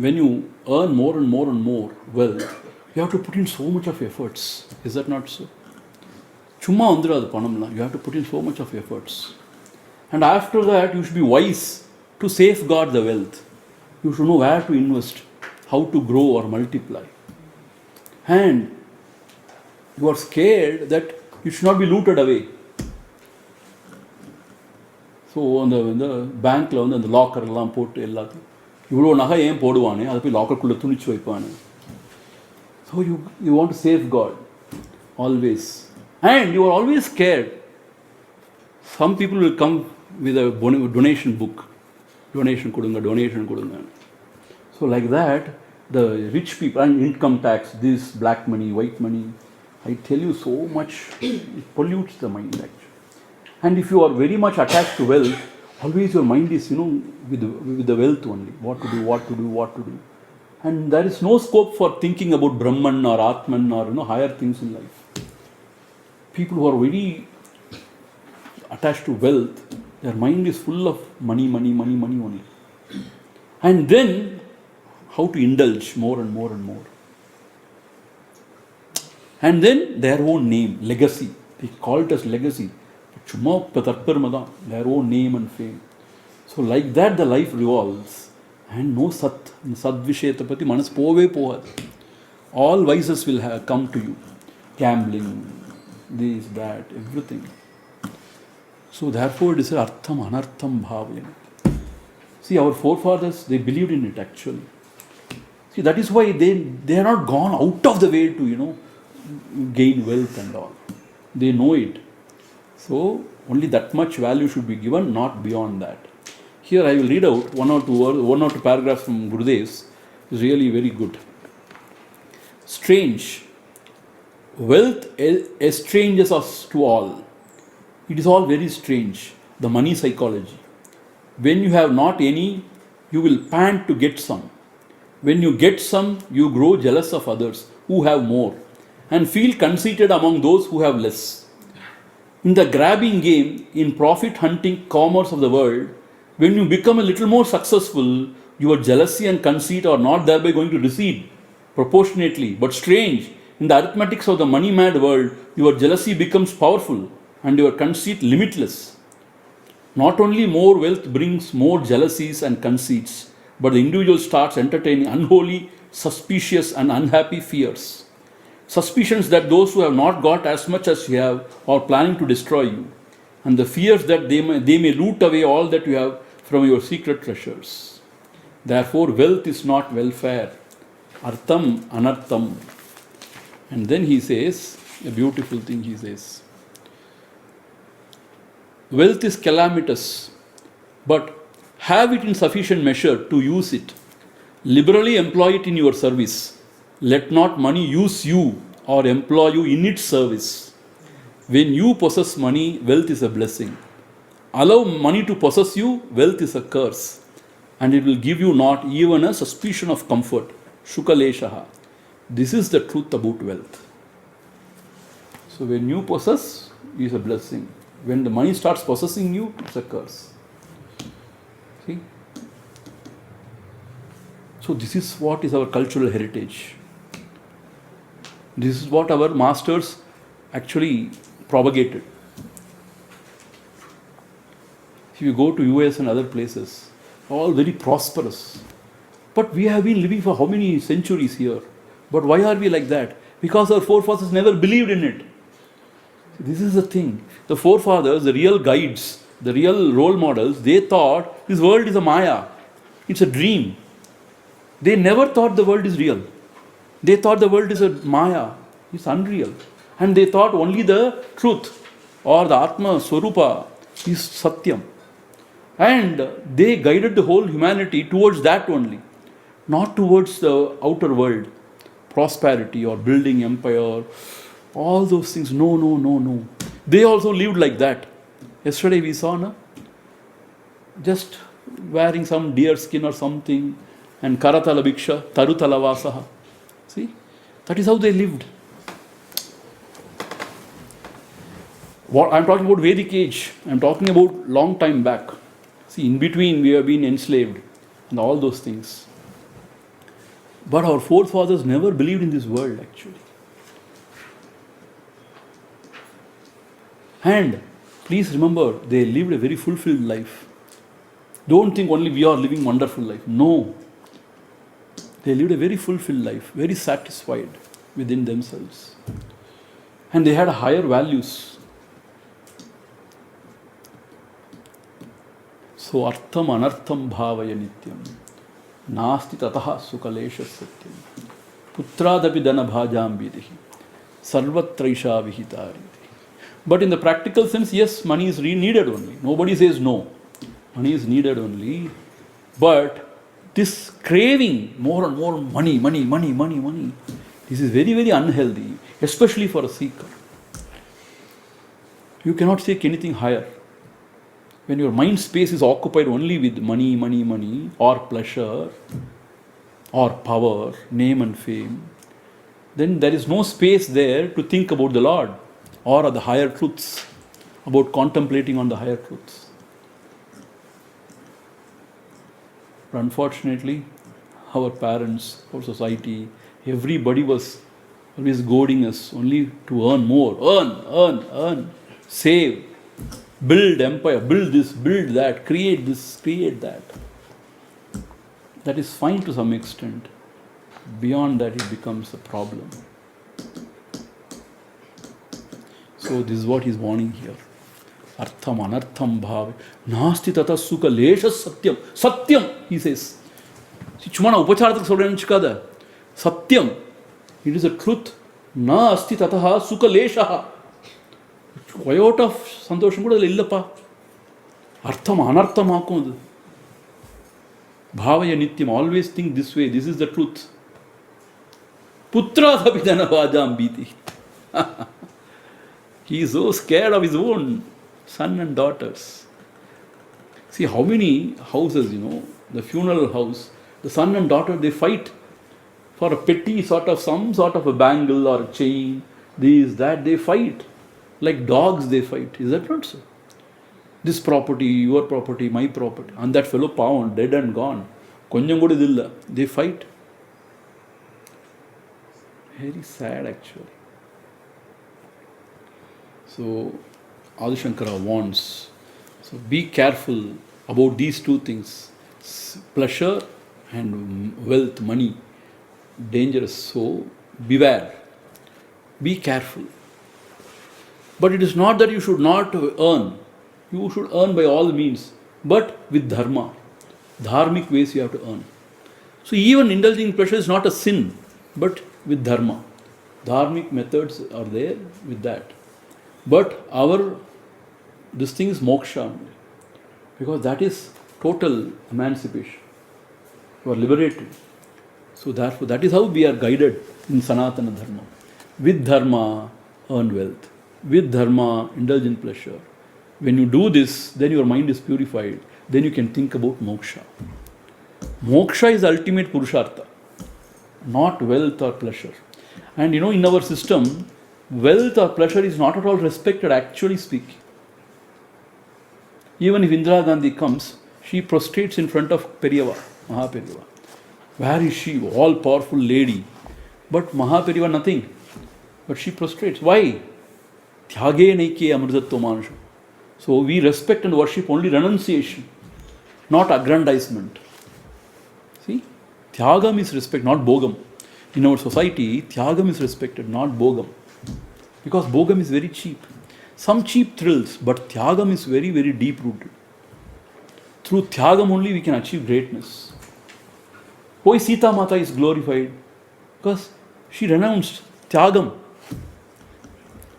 when you earn more and more and more wealth, you have to put in so much of efforts. Is that not so? சும்மா வந்துடாது பணம்லாம். You have to put in so much of efforts. And after that, you should be wise to safeguard the wealth. You should know where to invest, how to grow or multiply. And you are scared that you should not be looted away. So அந்த பேங்க்கில் வந்து அந்த லாக்கர்லாம் போட்டு எல்லாத்தையும் இவ்வளோ நகை ஏன் போடுவானே, அதை போய் லாக்கருக்குள்ளே துணிச்சு வைப்பானே. So you want to safeguard always. And you are always scared. Some people will come with a donation book. Donation kudunga. So like that, the rich people, and income tax, this black money, white money, I tell you so much, it pollutes the mind actually. And if you are very much attached to wealth, always your mind is, with the wealth only. What to do. And there is no scope for thinking about Brahman or Atman or higher things in life. People who are very attached to wealth, their mind is full of money only. And then, how to indulge more and more and more. And then, their own name, legacy. They call it as legacy. Their own name and fame. So like that the life revolves. And no sat, sadvishayatapati manas pove pohad. All vices will come to you. Gambling, this, that, everything. So therefore it is artham anartham bhavayana. See, our forefathers, they believed in it actually. See, that is why they are not gone out of the way to, gain wealth and all. They know it. So only that much value should be given, not beyond that. Here I will read out one or two paragraphs from Gurudev's. It's really very good. Strange. Wealth estranges us to all. It is all very strange. The money psychology. When you have not any, you will pant to get some. When you get some, you grow jealous of others who have more and feel conceited among those who have less. In the grabbing game, in profit hunting commerce of the world, when you become a little more successful, your jealousy and conceit are not thereby going to recede proportionately. But strange, in the arithmetics of the money-mad world, your jealousy becomes powerful and your conceit limitless. Not only more wealth brings more jealousies and conceits, but the individual starts entertaining unholy, suspicious and unhappy fears. Suspicions that those who have not got as much as you have are planning to destroy you, and the fears that they may loot away all that you have from your secret treasures. Therefore, wealth is not welfare. Artham anartham. And then he says, a beautiful thing he says. Wealth is calamitous, but have it in sufficient measure to use it. Liberally employ it in your service. Let not money use you or employ you in its service. When you possess money, wealth is a blessing. Allow money to possess you, wealth is a curse, and it will give you not even a suspicion of comfort. Shukaleshaha. This is the truth about wealth. So when you possess, it is a blessing. When the money starts possessing you, it's a curse. See? So this is what is our cultural heritage. This is what our masters actually propagated. If you go to US and other places, all very prosperous. But we have been living for how many centuries here? But why are we like that? Because our forefathers never believed in it. This is the thing. The forefathers, the real guides, the real role models, they thought this world is a maya. It's a dream. They never thought the world is real. They thought the world is a maya. It's unreal. And they thought only the truth or the Atma, Swarupa is Satyam. And they guided the whole humanity towards that only. Not towards the outer world. Prosperity or building empire. All those things. No. They also lived like that. Yesterday we saw, no? Just wearing some deer skin or something. And Karatala Bhiksha, Tarutala Vasaha. See? That is how they lived. What I'm talking about Vedic age. I'm talking about long time back. See, in between we have been enslaved and all those things. But our forefathers never believed in this world actually. And please remember, they lived a very fulfilled life. Don't think only we are living wonderful life. No. They lived a very fulfilled life, very satisfied within themselves. And they had higher values. So artham anartham bhavaya nityam. Nasti tataha sukalesha satyam. Putradapi dana bhajam vidihi. Sarvatraisha vihitari. But in the practical sense, yes, money is needed only. Nobody says no. Money is needed only. But this craving, more and more money, this is very, very unhealthy, especially for a seeker. You cannot seek anything higher. When your mind space is occupied only with money, or pleasure, or power, name and fame, then there is no space there to think about the Lord or the higher truths, about contemplating on the higher truths. But unfortunately, our parents, our society, everybody was always goading us only to earn more, earn, save. build empire, build this, build that, create this, create that. That is fine to some extent. Beyond that, it becomes a problem. So this is what he's warning here. Artham anartham bhave nasti tata sukha lesha satyam. Satyam, he says. Chuma na upacharathak solren chikada. Satyam. It is a truth. Na asti tataha sukha lesha. Iota of santosham kuda illappa. Artham anartham hakudu. Bhavaya nityam. Always think this way. This is the truth. Putra dhabidana vajam biti. He is so scared of his own son and daughters. See how many houses, the funeral house, the son and daughter, they fight for a petty some sort of a bangle or a chain, this, that, they fight. Like dogs they fight. Is that not so? This property, your property, my property. And that fellow pound, dead and gone. Konjam kuda idilla. They fight. Very sad actually. So, Adi Shankara warns. So, be careful about these two things. Pleasure and wealth, money. Dangerous. So, beware. Be careful. But it is not that you should not earn. You should earn by all means. But with dharma. Dharmic ways you have to earn. So, even indulging pleasure is not a sin. But with dharma. Dharmic methods are there with that. But this thing is moksha. Because that is total emancipation. You are liberated. So therefore, that is how we are guided in Sanatana Dharma. With dharma, earn wealth. With dharma, indulge in pleasure. When you do this, then your mind is purified. Then you can think about moksha. Moksha is ultimate purushartha. Not wealth or pleasure. And in our system, wealth or pleasure is not at all respected, actually speaking. Even if Indira Gandhi comes, she prostrates in front of Periyava, Mahaperiyava. Where is she? All powerful lady. But Mahaperiyava nothing. But she prostrates. Why? Thyage naike amritatva manasha. So we respect and worship only renunciation, not aggrandizement. See? Thyagam is respect, not bhogam. In our society, Thyagam is respected, not Bhogam. Because Bhogam is very cheap. Some cheap thrills, but Thyagam is very, very deep rooted. Through Thyagam only we can achieve greatness. Why Sita Mata is glorified? Because she renounced Thyagam.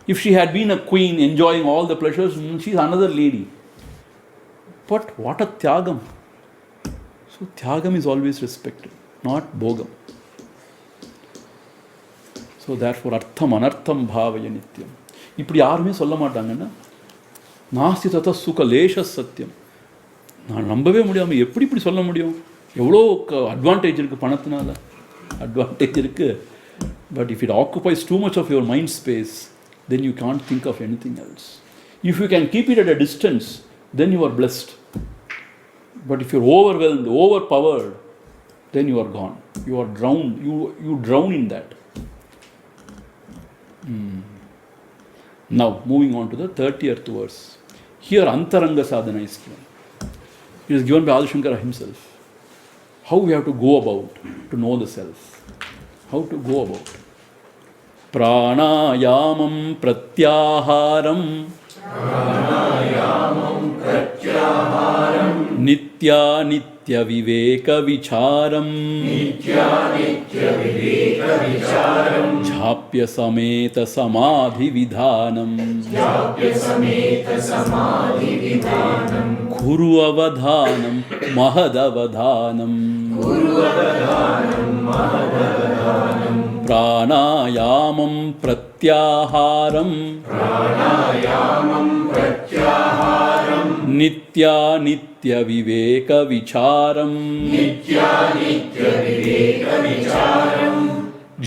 If she had been a queen enjoying all the pleasures, she is another lady. But what a Thyagam. So Thyagam is always respected, not Bhogam. So therefore, artham anartham bhavaya nityam. இப்படி யாருமே சொல்ல மாட்டாங்கன்னா நாஸ்தி ததா சுக லேஷ சத்தியம். நான் நம்பவே முடியாமல் எப்படி இப்படி சொல்ல முடியும்? எவ்வளோ அட்வான்டேஜ் இருக்குது பணத்தினால. அட்வான்டேஜ் இருக்குது. But if it occupies too much of your mind space, then you can't think of anything else. If you can keep it at a distance, then you are blessed. But if you're overwhelmed, overpowered, then you are gone. You are drowned. You drown in that. Now, moving on to the 30th verse. Here, Antaranga Sadhana is given. It is given by Adi Shankara himself. How we have to go about to know the self. How to go about. Pranayamam pratyaharam. Pranayamam pratyaharam. Nitya nitya viveka vicharam. Nitya nitya viveka vicharam. Jhapya sameta samadhi vidhanam. Jhapya sameta samadhi vidhanam. Kuru avadhanam mahadavadhanam. Guru avadhanam mahadavadhanam. Pranayamam pratyaharam. Pranayamam pratyaharam. Nitya nitya viveka vicharam. Nitya nitya viveka vicharam.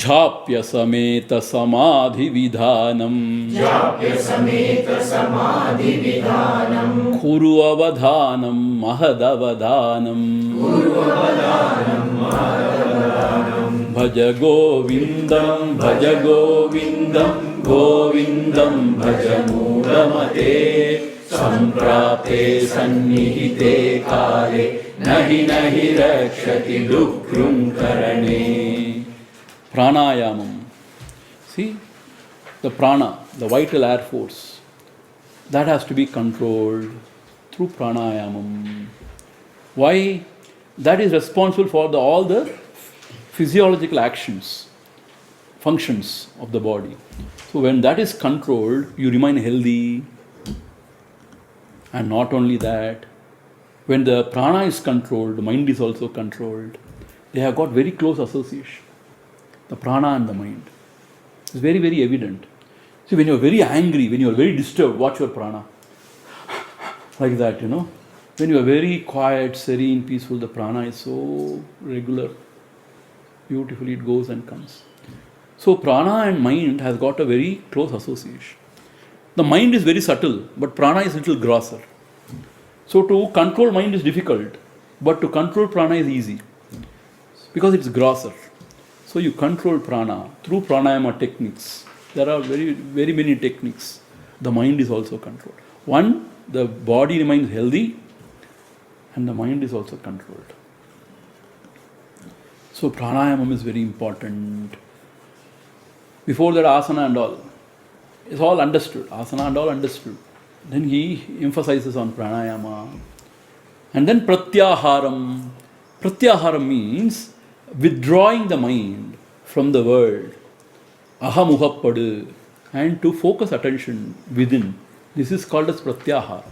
Jhapya sameta samadhi vidhanam. Jhapya sameta samadhi vidhanam. Kuru avadhanam mahadavadhanam. Guru avadhanam mahadavadhanam. Bhaja Govindam, Govindam, Govindam, Bhaja Mudamate, सम्प्राप्ते सन्निहिते काले नहि रक्षति दुःखं करणे. Pranayamam. See, the prana, the vital air force, that has to be controlled through pranayamam. Why? That is responsible for all the physiological actions, functions of the body. So when that is controlled, you remain healthy. And not only that, when the prana is controlled, the mind is also controlled. They have got very close association, the prana and the mind. It's very, very evident. See, when you are very angry, when you are very disturbed, watch your prana. Like that, When you are very quiet, serene, peaceful, the prana is so regular. Beautifully it goes and comes. So prana and mind has got a very close association. The mind is very subtle, but prana is a little grosser. So to control mind is difficult, but to control prana is easy because it's grosser. So you control prana through pranayama techniques. There are very, very many techniques. The mind is also controlled. One, the body remains healthy and the mind is also controlled. So pranayama is very important. Before that, asana and all. It's all understood. Asana and all understood. Then he emphasizes on pranayama. And then pratyaharam. Pratyaharam means withdrawing the mind from the world. Ahamuhappadu. And to focus attention within. This is called as pratyahara.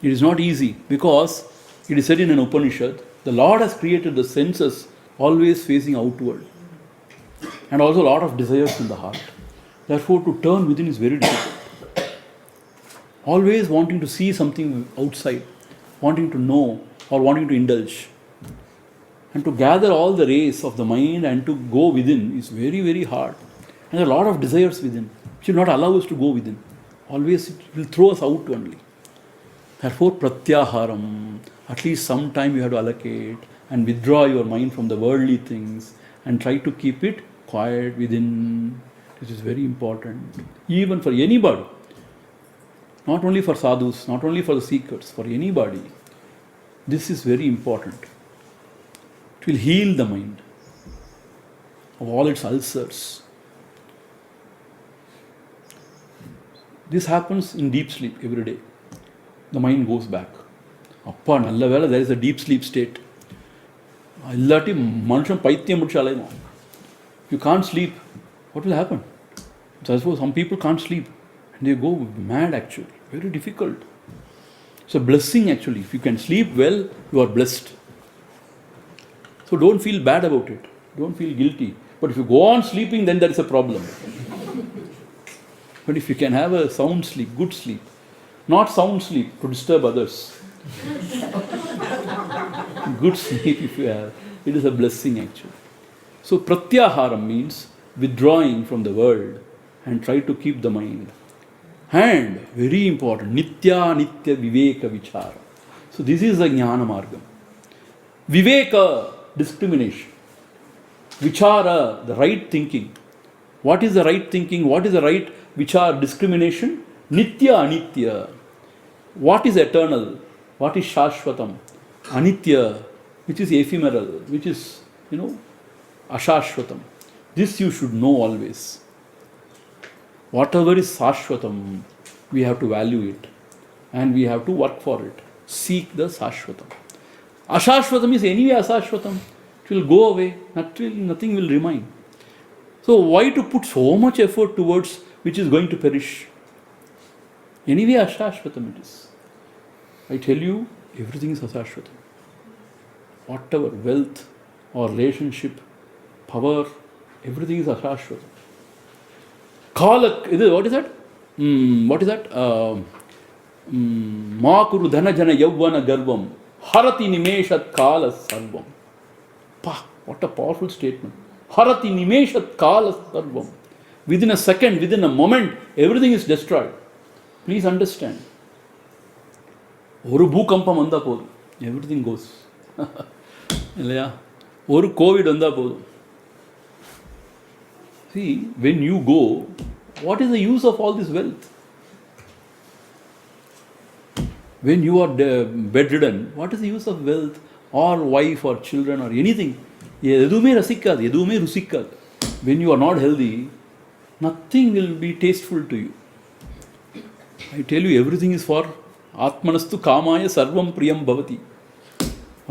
It is not easy because it is said in an Upanishad, the Lord has created the senses always facing outward. And also a lot of desires in the heart. Therefore, to turn within is very difficult. Always wanting to see something outside, wanting to know or wanting to indulge. And to gather all the rays of the mind and to go within is very, very hard. And there are a lot of desires within, which will not allow us to go within. Always it will throw us out only. Therefore, pratyaharam, at least some time you have to allocate and withdraw your mind from the worldly things and try to keep it quiet within. This is very important. Even for anybody. Not only for sadhus, not only for the seekers, for anybody. This is very important. It will heal the mind of all its ulcers. This happens in deep sleep every day. The mind goes back. Appa, nalla vela, there is a deep sleep state. Illati manushan paithiyam mudichu alayum. You can't sleep. What will happen? So some people can't sleep. And they go mad actually. Very difficult. It's a blessing actually. If you can sleep well, you are blessed. So don't feel bad about it. Don't feel guilty. But if you go on sleeping, then there is a problem. But if you can have a sound sleep, good sleep, not sound sleep to disturb others. Good sleep if you have, it is a blessing actually. So pratyaharam means withdrawing from the world and try to keep the mind. And very important, nitya viveka vichara. So this is the jnana margam. Viveka, discrimination. Vichara, the right thinking. What is the right thinking? What is the right vichara, discrimination? Nitya anitya. What is eternal? What is shashvatam? Anitya, which is ephemeral, which is, ashashvatam. This you should know always. Whatever is sashvatam, we have to value it. And we have to work for it. Seek the sashvatam. Ashashvatam is anyway asashvatam. It will go away. Nothing will remain. So why to put so much effort towards which is going to perish? Anyway ashashvatam it is. I tell you, everything is asashvatam. Whatever, wealth or relationship, power, everything is ashashvatam. What is that? What is that? Ma kuru dhana jana yavvana garvam harati nimeshat kala sarvam. What a powerful statement. Harati nimeshat kala sarvam. Within a second, within a moment, everything is destroyed. Please understand. Oru bhookampam vanda podum, everything goes. Illaya? Oru COVID vanda podum. See, when you go, what is the use of all this wealth? When you are bedridden, what is the use of wealth or wife or children or anything? எதுவுமே ரசிக்காது, எதுவுமே ருசிக்காது. When you are not healthy, nothing will be tasteful to you. I tell you, everything is for Atmanastu Kamaya Sarvam Priyam Bhavati.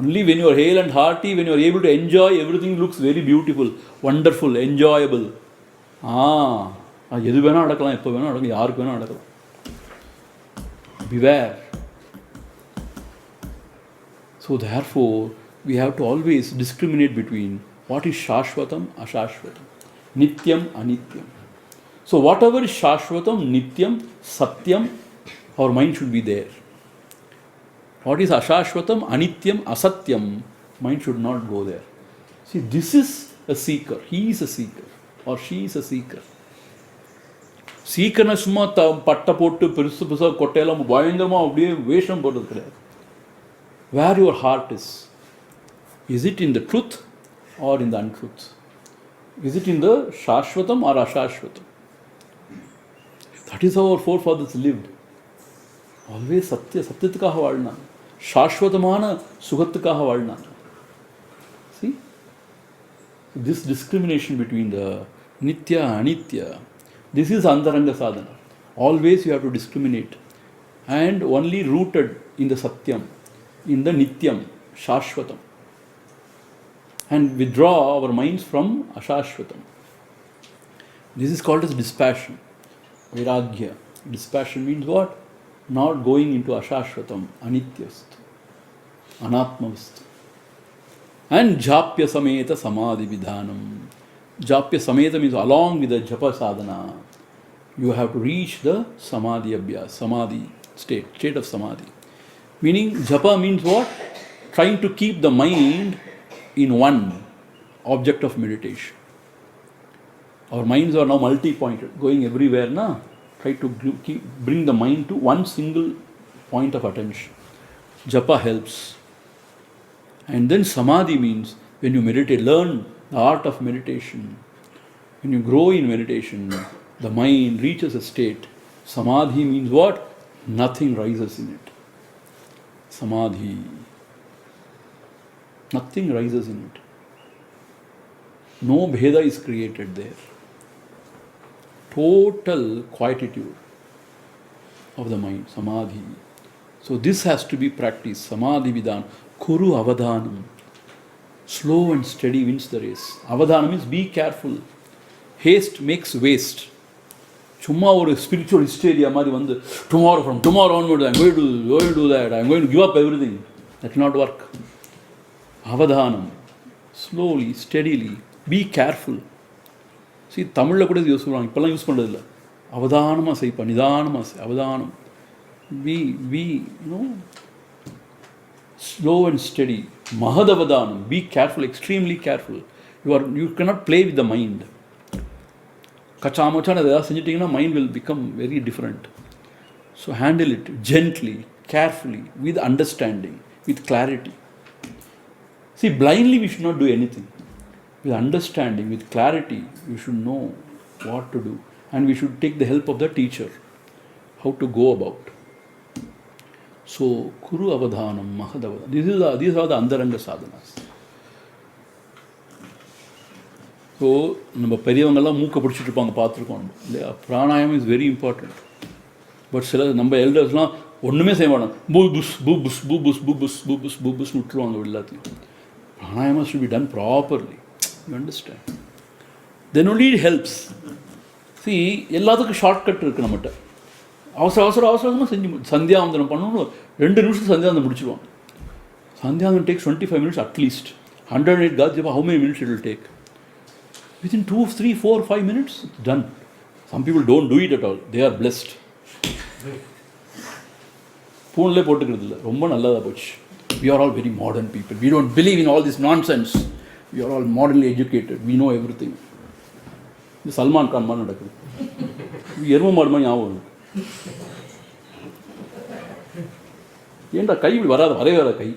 Only when you are hale and hearty, when you are able to enjoy, everything looks very beautiful, wonderful, enjoyable. எது வேணால் நடக்கலாம், எப்போ வேணால் நடக்கலாம், யாருக்கு வேணால் நடக்கலாம். Beware. So therefore, we have to always discriminate between what is Shashvatam, Ashashvatam, Nityam, Anityam. So whatever is Shashvatam, Nityam, Satyam, our mind should be there. What is Ashashvatam, Anityam, Asatyam, mind should not go there. See, this is a seeker. He is a seeker or she is a seeker. சீக்கனை சும்மா பட்டை போட்டு பெருசு பெருசாக கொட்டையெல்லாம் பயங்கரமாக அப்படியே வேஷம் போடுறது கிடையாது. Where your heart is it in the truth or in the untruth? Is it in the Shashvatam or Ashashvatam? That is how our forefathers lived. Always சத்தியத்துக்காக வாழ்னாங்க, சாஸ்வதமான சுகத்துக்காக வாழ்னாங்க. See? This discrimination between the Nitya and Anitya, this is Antaranga Sadhana. Always you have to discriminate and only rooted in the Satyam, in the Nityam, Shashvatam, and withdraw our minds from Ashashvatam. This is called as dispassion, Vairagya. Dispassion means what? Not going into Ashashvatam, Anityavastu, Anatmavastu. And Japya Sameta Samadhi Vidhanam. Japya Sameta means along with the Japa Sadhana, you have to reach the Samadhi Abhyas, Samadhi state of Samadhi. Meaning, Japa means what? Trying to keep the mind in one object of meditation. Our minds are now multi-pointed, going everywhere, na? Try to bring the mind to one single point of attention. Japa helps. And then Samadhi means when you meditate, learn the art of meditation. When you grow in meditation, the mind reaches a state. Samadhi means what? Nothing rises in it. Samadhi. Nothing rises in it. No bheda is created there. Total quietude of the mind, Samadhi. So this has to be practiced. Samadhi Vidhan. Kuru Avadhanam. Slow and steady wins the race. Avadhanam means be careful. Haste makes waste. சும்மா ஒரு spiritual ஹிஸ்டேரியா மாதிரி வந்து from tomorrow onwards I'm going to do that, I'm going to give up everything. That will not work. Avadhanam. Slowly, steadily, be careful. See, தமிழில் கூட use பண்ணுவாங்க, இப்போல்லாம் use பண்ணுறதில்ல. அவதானமாக செய்ப்பா, நிதானமாக செய், அவதானம். Be slow and steady. Mahadavadanam. Be careful, extremely careful. You cannot play with the mind. Kachamacha ஏதாவது செஞ்சிட்டிங்கன்னா mind will become very different. So handle it gently, carefully, with understanding, with clarity. See, blindly we should not do anything. With understanding, with clarity, we should know what to do. And we should take the help of the teacher, how to go about. So, Kuru Avadhanam, Mahadavadhanam. These are the Antaranga sadhanas. So, நம்ம பெரியவங்கெல்லாம் மூக்க பிடிச்சிட்டு இருப்பாங்க, பார்த்துருக்கோம் இல்லையா? பிராணாயாமம் is very important. But சில நம்ம எல்டர்ஸ்லாம் ஒன்றுமே செய்ய மாட்டாங்க, பூபுஸ் விட்டுருவாங்க எல்லாத்தையும். பிராணாயாமம் should be done properly. You understand? Then only it helps. See, எல்லாத்துக்கும் ஷார்ட்கட் இருக்குது நம்மகிட்ட. அவசரமாக செஞ்சு சந்தியாவந்தனம் பண்ணணும், 2 நிமிஷம் சந்தியாவந்தனம் முடிச்சிடுவாங்க. சந்தியாவந்தனம் takes 25 minutes at least. 108 Gad Japa, how many minutes it will take? Within 2, 3, 4, 5 minutes, it's done. Some people don't do it at all. They are blessed. ஃபோன்லேயே போட்டுக்கிறது இல்லை, ரொம்ப நல்லதாக போச்சு. We are all very modern people. We don't believe in all this nonsense. We are all modernly educated. We know everything. இது சல்மான் கான் மாதிரி நடக்குது. எரும மாடு மாதிரி ஞாபகம். ஏன்டா கை இப்படி வராத கை.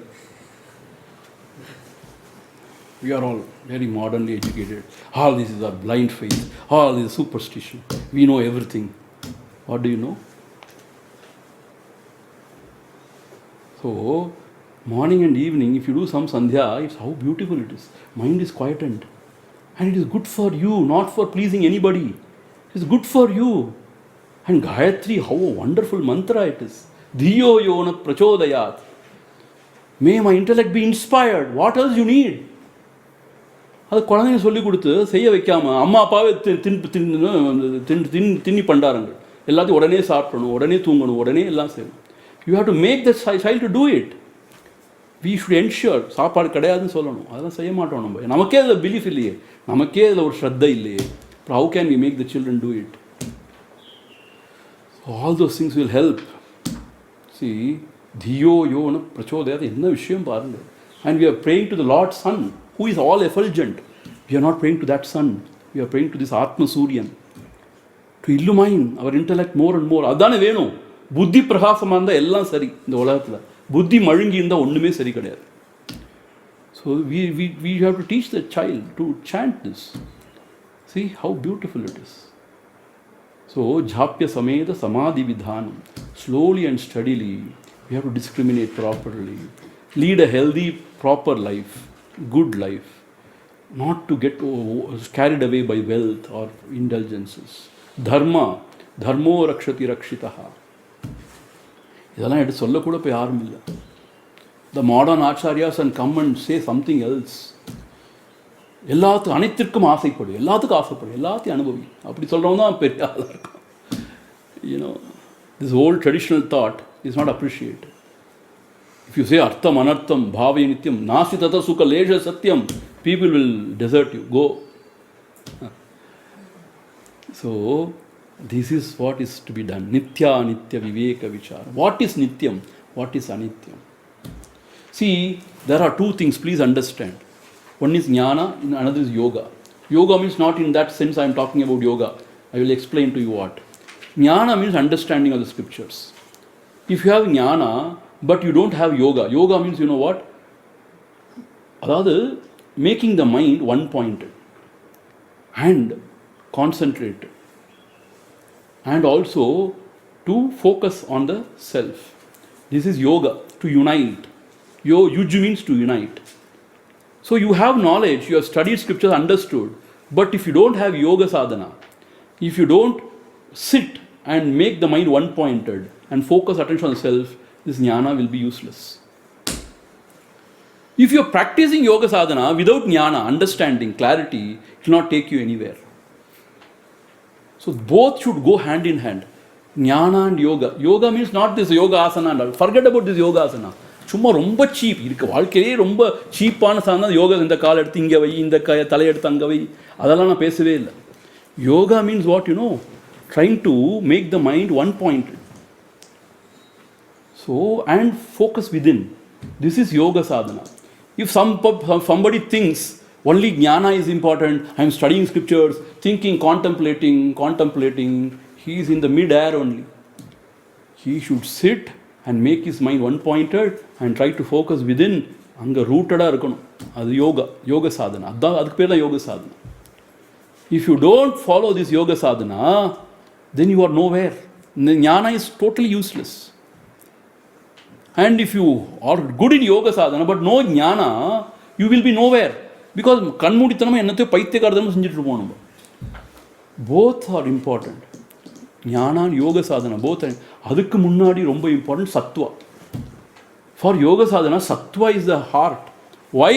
We are all very modernly educated. All this is our blind faith. All this is superstition. We know everything. What do you know? So, morning and evening, if you do some sandhya, it's how beautiful it is. Mind is quietened. And it is good for you, not for pleasing anybody. It is good for you. And Gayatri, how a wonderful mantra it is. Dhiyo yona prachodayat. May my intellect be inspired. What else you need? அது குழந்தைங்க சொல்லி கொடுத்து செய்ய வைக்காம அம்மா அப்பாவே தின்னி பண்டாரங்கள் எல்லாத்தையும் உடனே சாப்பிடணும், உடனே தூங்கணும், உடனே எல்லாம் செய்யணும். You have to make the child to do it. We should ensure. சாப்பாடு கிடையாதுன்னு சொல்லணும், அதெல்லாம் செய்ய மாட்டோம். நமக்கே அதில் பிலீஃப் இல்லையே, நமக்கே அதில் ஒரு ஸ்ரத்தை இல்லையே. அப்புறம் how can we make the children do it? All those things will help. சி தியோ யோன பிரச்சோதயாத், என்ன விஷயம் பாருங்கள். And we are praying to the Lord Sun who is all effulgent. We are not praying to that sun. We are praying to this Atma Suryan to illumine our intellect more and more. அதானே வேணும். புத்தி பிரகாசமாக இருந்தால் எல்லாம் சரி இந்த உலகத்தில். புத்தி மழுங்கி இருந்தால் ஒன்றுமே சரி கிடையாது. So we have to teach the child to chant this. See how beautiful it is. So jhapya sameda samadhi vidhanam. Slowly and steadily we have to discriminate properly. Lead a healthy, proper life. Good life, not to get carried away by wealth or indulgences. Dharma, dharmo rakshati rakshitaha. இதெல்லாம் எடுத்து சொல்லக்கூட இப்போ யாரும் இல்லை. The modern acharyas and come and say something else. எல்லாத்துக்கும் அனைத்திற்கும் ஆசைப்படு, எல்லாத்துக்கும் ஆசைப்படு, எல்லாத்தையும் அனுபவி. அப்படி சொல்கிறவங்க தான் பெரிய ஆளாக இருக்கும். This old traditional thought is not appreciated. If you say artham anartham bhavaya nityam nasi tata sukha lesha satyam, people will desert you. Go. So this is what is to be done. Nitya anitya viveka vichara. What is nityam? What is anityam? See, there are two things, please understand. One is jnana and another is yoga. Yoga means not in that sense I am talking about yoga. I will explain to you what. Jnana means understanding of the scriptures. If you have jnana but you don't have yoga. Yoga means, you know what? அதாவது making the mind one pointed and concentrated and also to focus on the self. This is yoga, to unite. Yuju means to unite. So you have knowledge, you have studied scriptures, understood, but if you don't have yoga sadhana, if you don't sit and make the mind one pointed and focus attention on the self, this jnana will be useless. If you are practicing yoga sadhana without jnana, understanding, clarity, it will not take you anywhere. So both should go hand in hand. Jnana and yoga. Yoga means not this yoga asana. Forget about this yoga asana. சும்மா ரொம்ப cheap இருக்குது, வாழ்க்கையிலே ரொம்ப சீப்பான சாதனை யோகா. இந்த கால் எடுத்து இங்கே வை, இந்த தலையெடுத்து அங்கே வை, அதெல்லாம் நான் பேசவே இல்லை. Yoga means what you know, trying to make the mind one point. So, and focus within. This is yoga sadhana. If somebody thinks only jnana is important, I am studying scriptures, thinking, contemplating, he is in the mid-air only. He should sit and make his mind one-pointed and try to focus within. அங்கே ரூட்டடாக இருக்கணும். அது யோக சாதனா. அதுக்கு பேர் தான் யோக Sadhana. If you don't follow this yoga sadhana, then you are nowhere. Jnana is totally useless. And if you are good in yoga sadhana but no jnana, you will be nowhere. Because கண்மூடித்தனமாக என்னத்தையும் பைத்தியக்காரதனமும் செஞ்சுட்டு இருப்போம் நம்ம. Both are important. Jnana and yoga sadhana, both are. அதுக்கு முன்னாடி ரொம்ப important sattva. For yoga sadhana, sattva is the heart. Why?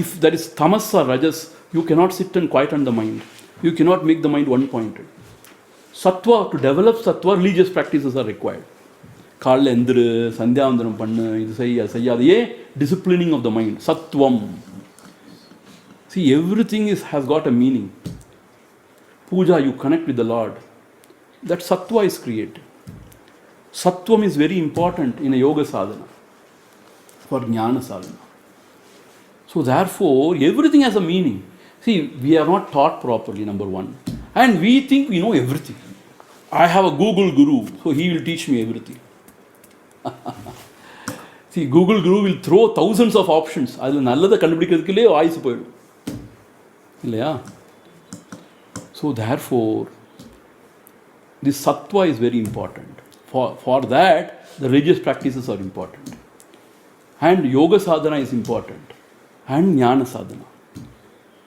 If there is tamas or rajas, you cannot sit and quieten the mind. You cannot make the mind one-pointed. Sattva, to develop sattva, religious practices are required. காலைல எந்திரு, சந்தியாவந்தனம் பண்ணு, இது செய்யாதையே, disciplining of the mind, sattvam. See, everything has got a meaning. Puja, you connect with the Lord. That sattva is created. Sattvam is very important in a yoga sadhana, for jnana sadhana. So therefore, everything has a meaning. See, we are not taught properly, number one. And we think we know everything. I have a Google guru, so he will teach me everything. See, Google guru will throw thousands of options. அதில் நல்லதை கண்டுபிடிக்கிறதுக்குள்ளே ஆயுசு போயிடும் இல்லையா? So therefore, this sattva is very important. For that, the religious practices are important. And yoga sadhana is important. And jnana sadhana.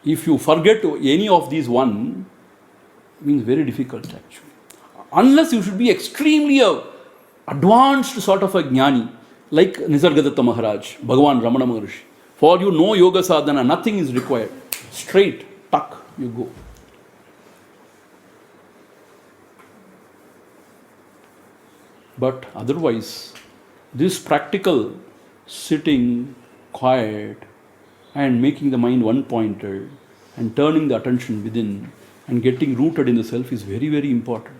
If you forget any of these one, means very difficult actually. Unless you should be extremely advanced sort of a jnani, like Nisargadatta Maharaj, Bhagavan Ramana Maharshi. For you know yoga sadhana, nothing is required. Straight, tuck, you go. But otherwise, this practical sitting quiet and making the mind one-pointed and turning the attention within and getting rooted in the self is very, very important.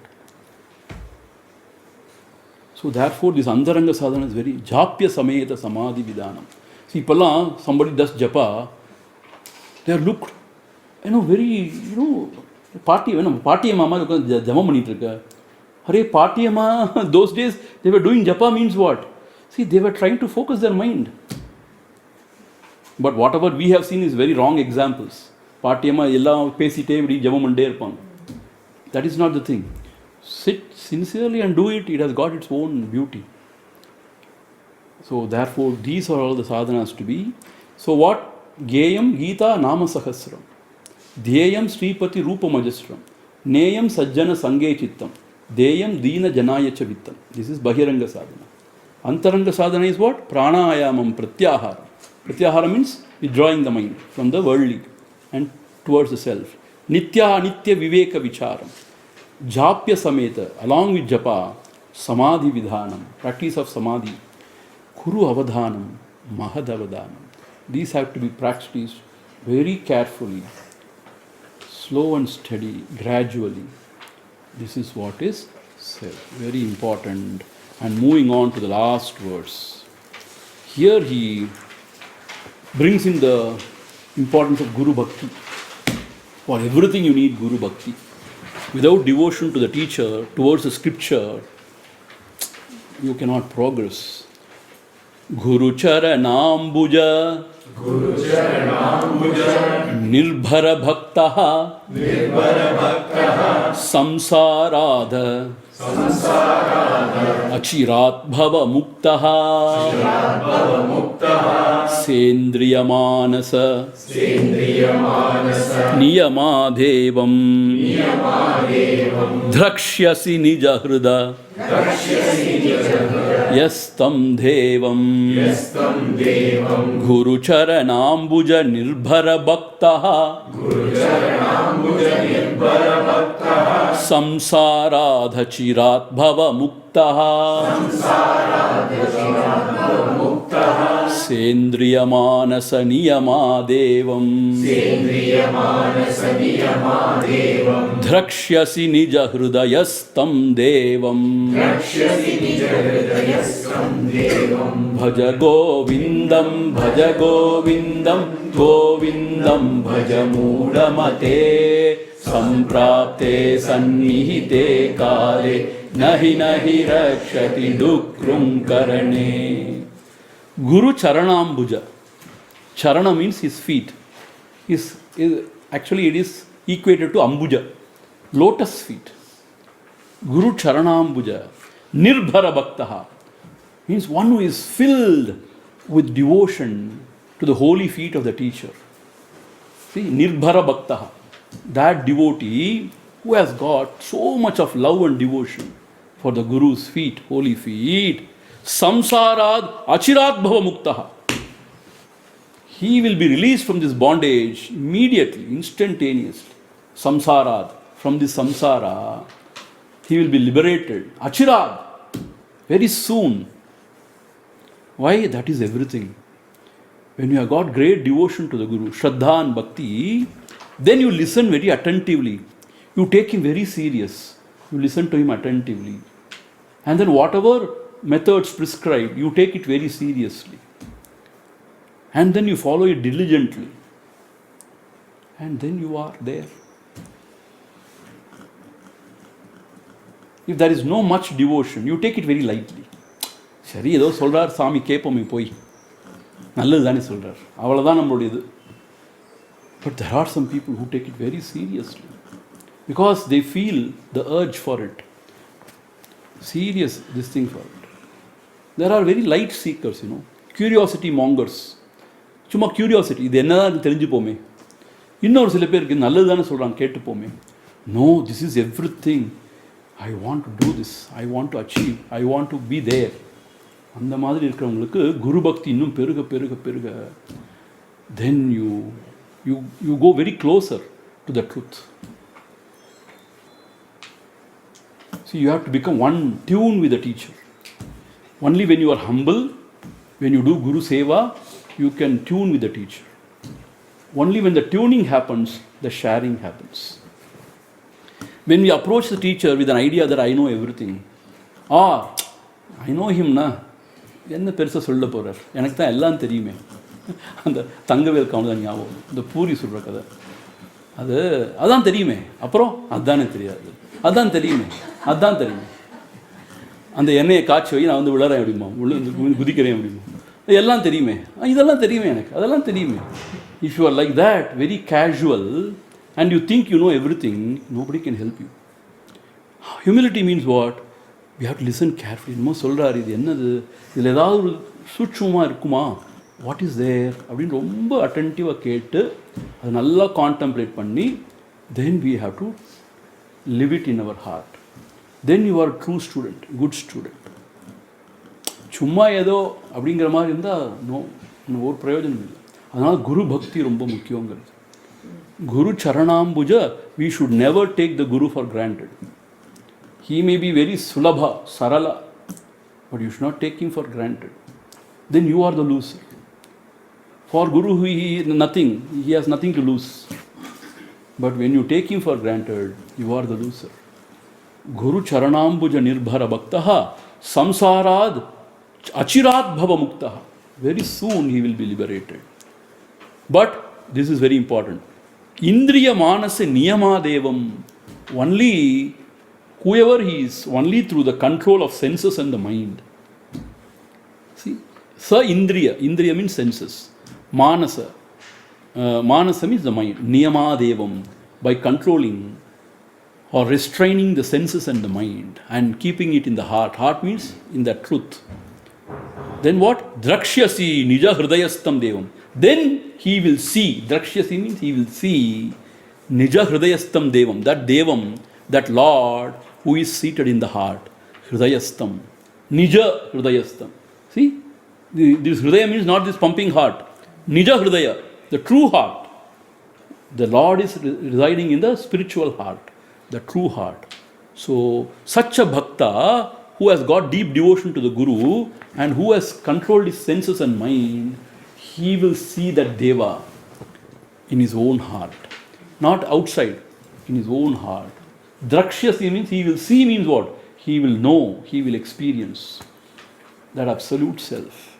So therefore, this Antaranga sadhana is very Japya Sameta Samadhi Vidhanam. See, Palla, somebody does japa, they are looked, very, party mama jama manitrika. Hare party amma, those days they were doing japa means what? See, they were trying to focus their mind. But whatever we have seen is very wrong examples. Party amma ella pesite vidi jama mande irpanga. That is not the thing. Sit sincerely and do it. It has got its own beauty. So therefore, these are all the sadhanas to be. So what? Geyam Gita Nama Sahasram. Dhyayam Sripati Rupa Majastram. Neyam Sajjana Sange Chittam. Deyam Dina Janaya Chavittam. This is Bahiranga sadhana. Antaranga sadhana is what? Pranayamam Pratyahara. Pratyahara means withdrawing the mind from the worldly and towards the self. Nitya Nitya Viveka Vicharam. Japya Sameta, along with japa, Samadhi Vidhanam, practice of Samadhi, Kuru Avadhanam, Mahad Avadhanam. These have to be practiced very carefully, slow and steady, gradually. This is what is said. Very important. And moving on to the last verse. Here he brings in the importance of Guru Bhakti. For everything you need Guru Bhakti. Without devotion to the teacher, towards the scripture, you cannot progress. Guru Charanambuja Nirbhara Bhaktaha Samsaradha Achirat Bhava Muktaha Sendriya Manasa Niyamadevam Drakshyasi Nijahruda Yastam Devam Guru Charanambuja Nirbhara Bhaktaha Samsaradha Chirat Bhava Muktaha Sendriya Manasa Niyamadevam Drakshyasi Nija Hrudayastam Devam Bhaja Govindam Bhaja Govindam Govindam Bhaja Mudamate Samprapte Sannihite Kale Nahi Nahi Rakshati Dukrum Karane. Guru Charanambuja. Charana means his feet. Actually it is equated to Ambuja, lotus feet. Guru Charanambuja. Nirbhara Bhaktaha means one who is filled with devotion to the holy feet of the teacher. See, Nirbhara Bhaktaha. That devotee who has got so much of love and devotion for the Guru's feet, holy feet, Samsarad Achirat Bhava Muktaha. He will be released from this bondage immediately, instantaneously. Samsarad, from this samsara, he will be liberated. Achirad, very soon. Why? That is everything. When you have got great devotion to the Guru, Shraddha and Bhakti, then you listen very attentively. You take him very serious. You listen to him attentively. And then whatever methods prescribed, you take it very seriously. And then you follow it diligently. And then you are there. If there is no much devotion, you take it very lightly. சரி ஏதோ சொல்றார் சாமி கேட்போமே போய் நல்லது தானே சொல்றார் அவ்வளோதான் நம்மளுடைய இது. But there are some people who take it very seriously because they feel the urge for it. Serious this thing for it. There are very light seekers, Curiosity mongers. சும்மா curiosity, இது என்னதான் தெரிஞ்சு போமே. இன்னொரு சில பேருக்கு நல்லது தானே சொல்கிறாங்க, கேட்டு போமே. No, this is everything. I want to do this. I want to achieve. I want to be there. அந்த மாதிரி இருக்கிறவங்களுக்கு குரு பக்தி இன்னும் பெருக பெருக பெருக, then you go very closer to the truth. See, you have to become one tune with the teacher. Only when you are humble, when you do Guru Seva, you can tune with the teacher. Only when the tuning happens, the sharing happens. When we approach the teacher with an idea that I know everything, I know him na, என்ன பெருசாக சொல்ல போகிறார், எனக்கு தான் எல்லாம் தெரியுமே. அந்த Thangavel count தான் ஞாபகம், இந்த பூரி சொல்கிற கதை. அதான் தெரியுமே, அப்புறம் அதுதானே தெரியாது, அதான் தெரியுமே, அதுதான் தெரியுமே. அந்த எண்ணெயை காய்ச்சி வை, நான் வந்து விழறேன் அப்படிமா, குதிக்கிறேன் அப்படிமா, எல்லாம் தெரியுமே, இதெல்லாம் தெரியுமே எனக்கு, அதெல்லாம் தெரியுமே. If you are like that, very casual, and you think you know everything, nobody can help you. Humility means what? We have to listen carefully. இன்னும் சொல்கிறார், இது என்னது, இதில் ஏதாவது ஒரு சூட்சமாக இருக்குமா, வாட் இஸ் தேர் அப்படின்னு ரொம்ப அட்டென்டிவாக கேட்டு அதை நல்லா கான்டெம்ப்ளேட் பண்ணி, தென் we have to live it in our heart. Then you are a true student, good student. சும்மா ஏதோ அப்படிங்கிற மாதிரி இருந்தால் ஒரு பிரயோஜனம் இல்லை. அதனால் குரு பக்தி ரொம்ப முக்கியங்கிறது. Guru Charanambuja, we should never take the Guru for granted. He may be very sulabha, sarala, but you should not take him for granted. Then you are the loser. For Guru, he nothing, he has nothing to lose. But when you take him for granted, you are the loser. Guru Charanambuja nirbhara bhaktaha samsarad achirat bhava muktaha. Very soon he will be liberated. But this is very important. Indriya manasa niyamadevam. Only whoever he is, only through the control of senses and the mind. See, sa indriya. Indriya means senses. Manasa. Manasa means the mind. Niyamadevam. By controlling or restraining the senses and the mind and keeping it in the heart. Heart means in the truth. Then what? Drakshyasi nija hridayastam devam. Then he will see. Drakshyasi means he will see nija hridayastam devam. That devam, that Lord who is seated in the heart. Hridayastam. Nija hridayastam. See? This hridaya means not this pumping heart. Nija hridaya. The true heart. The Lord is residing in the spiritual heart. The true heart. So, such a bhakta who has got deep devotion to the Guru and who has controlled his senses and mind, he will see that Deva in his own heart. Not outside, in his own heart. Drakshyasi means he will see, means what? He will know, he will experience that absolute self.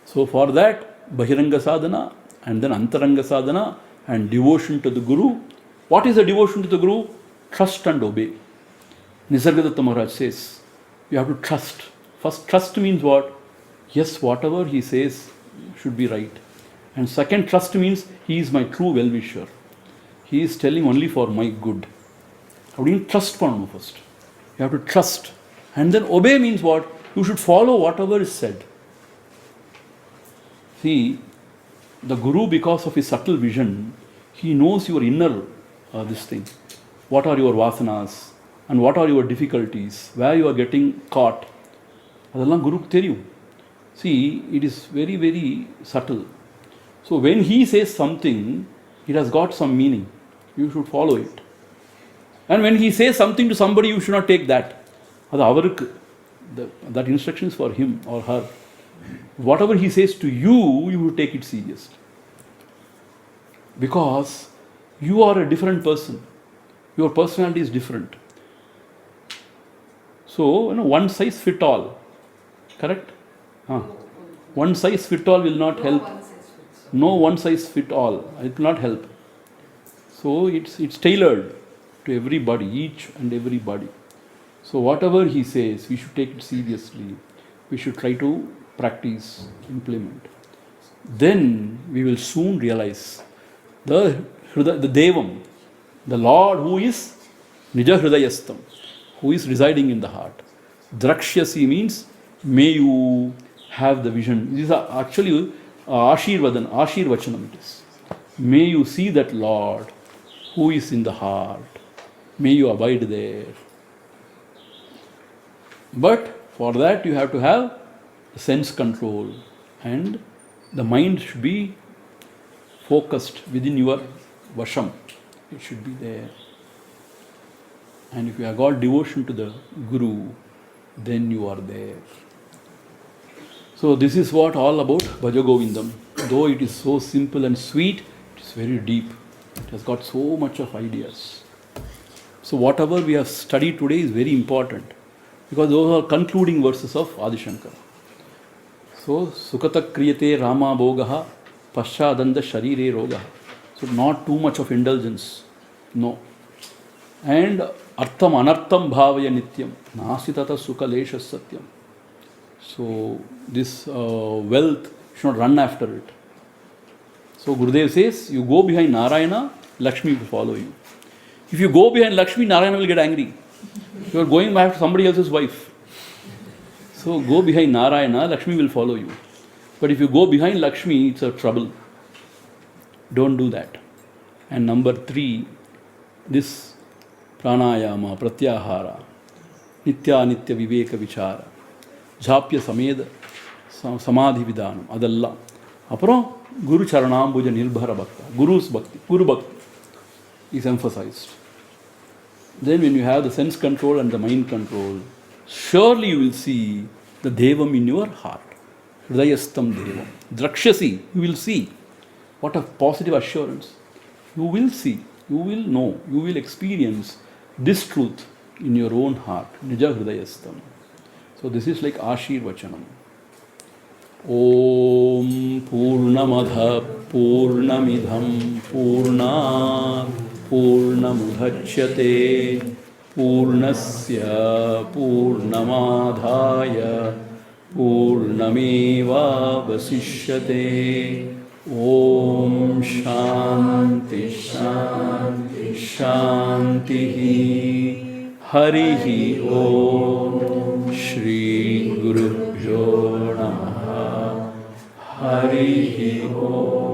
So for that, Bahiranga sadhana and then Antaranga sadhana and devotion to the Guru. What is the devotion to the Guru? Trust and obey. Nisargadatta Maharaj says, you have to trust. First, trust means what? Yes, whatever he says should be right. And second, trust means he is my true well-wisher. He is telling only for my good. How do you trust first? You have to trust. And then obey means what? You should follow whatever is said. See, the Guru, because of his subtle vision, he knows your inner this thing. What are your vasanas? And what are your difficulties? Where you are getting caught? அதெல்லாம் குருக்கு தெரியும். See, it is very, very subtle. So when he says something, it has got some meaning. You should follow it. And when he says something to somebody, you should not take that. அது அவருக்கு. That instruction is for him or her. Whatever he says to you, you will take it seriously. Because you are a different person. Your personality is different. So, one size fit all. Correct? One size fit all will not help. No one size fit all. It will not help. So, it's tailored to everybody, each and everybody. So, whatever he says, we should take it seriously. We should try to practice, implement. Then we will soon realize the Devam, the Lord who is Nija Hridayastam, who is residing in the heart. Drakshyasi means may you have the vision. These are actually Ashirvachanam it is. May you see that Lord who is in the heart. May you abide there. But for that you have to have sense control, and the mind should be focused within your vasham. It should be there. And if you have got devotion to the Guru, then you are there. So this is what all about Bhaja Govindam. Though it is so simple and sweet, it is very deep. It has got so much of ideas. So whatever we have studied today is very important, because those are concluding verses of Adi Shankara. So Sukata Kriyate Rama Bhogaha Paschadanda Sharire Rogaha. So not too much of indulgence. No. And Artham Anartham Bhavaya Nityam Nasitata Sukha Lesha Satyam. So this wealth should not run after it. So Gurudev says, you go behind Narayana, Lakshmi will follow you. If you go behind Lakshmi, Narayana will get angry. You are going after somebody else's wife. So go behind Narayana, Lakshmi will follow you. But if you go behind Lakshmi, it's a trouble. Don't do that. And number 3, this pranayama, pratyahara, nitya nitya viveka vichara, jhapya sameda, samadhi vidanam, adalla. Apro Guru Charanambuja Nirbhara Bhakta, Guru's Bhakti, Guru Bhakti is emphasized. Then when you have the sense control and the mind control, surely you will see the Devam in your heart. Hridayastam Devam. Drakshasi, you will see. What a positive assurance. You will see, you will know, you will experience this truth in your own heart. Nija Hridayastam. So this is like Ashirvachanam. Om Purnamadha Purnamidham Purnat Purnamudhachyate Purnasya Purnamadhaya Purnameva Vasishyate. Om Shanti Shanti Shanti Harihi Om Shri Gurubhyo Namaha Harihi Om.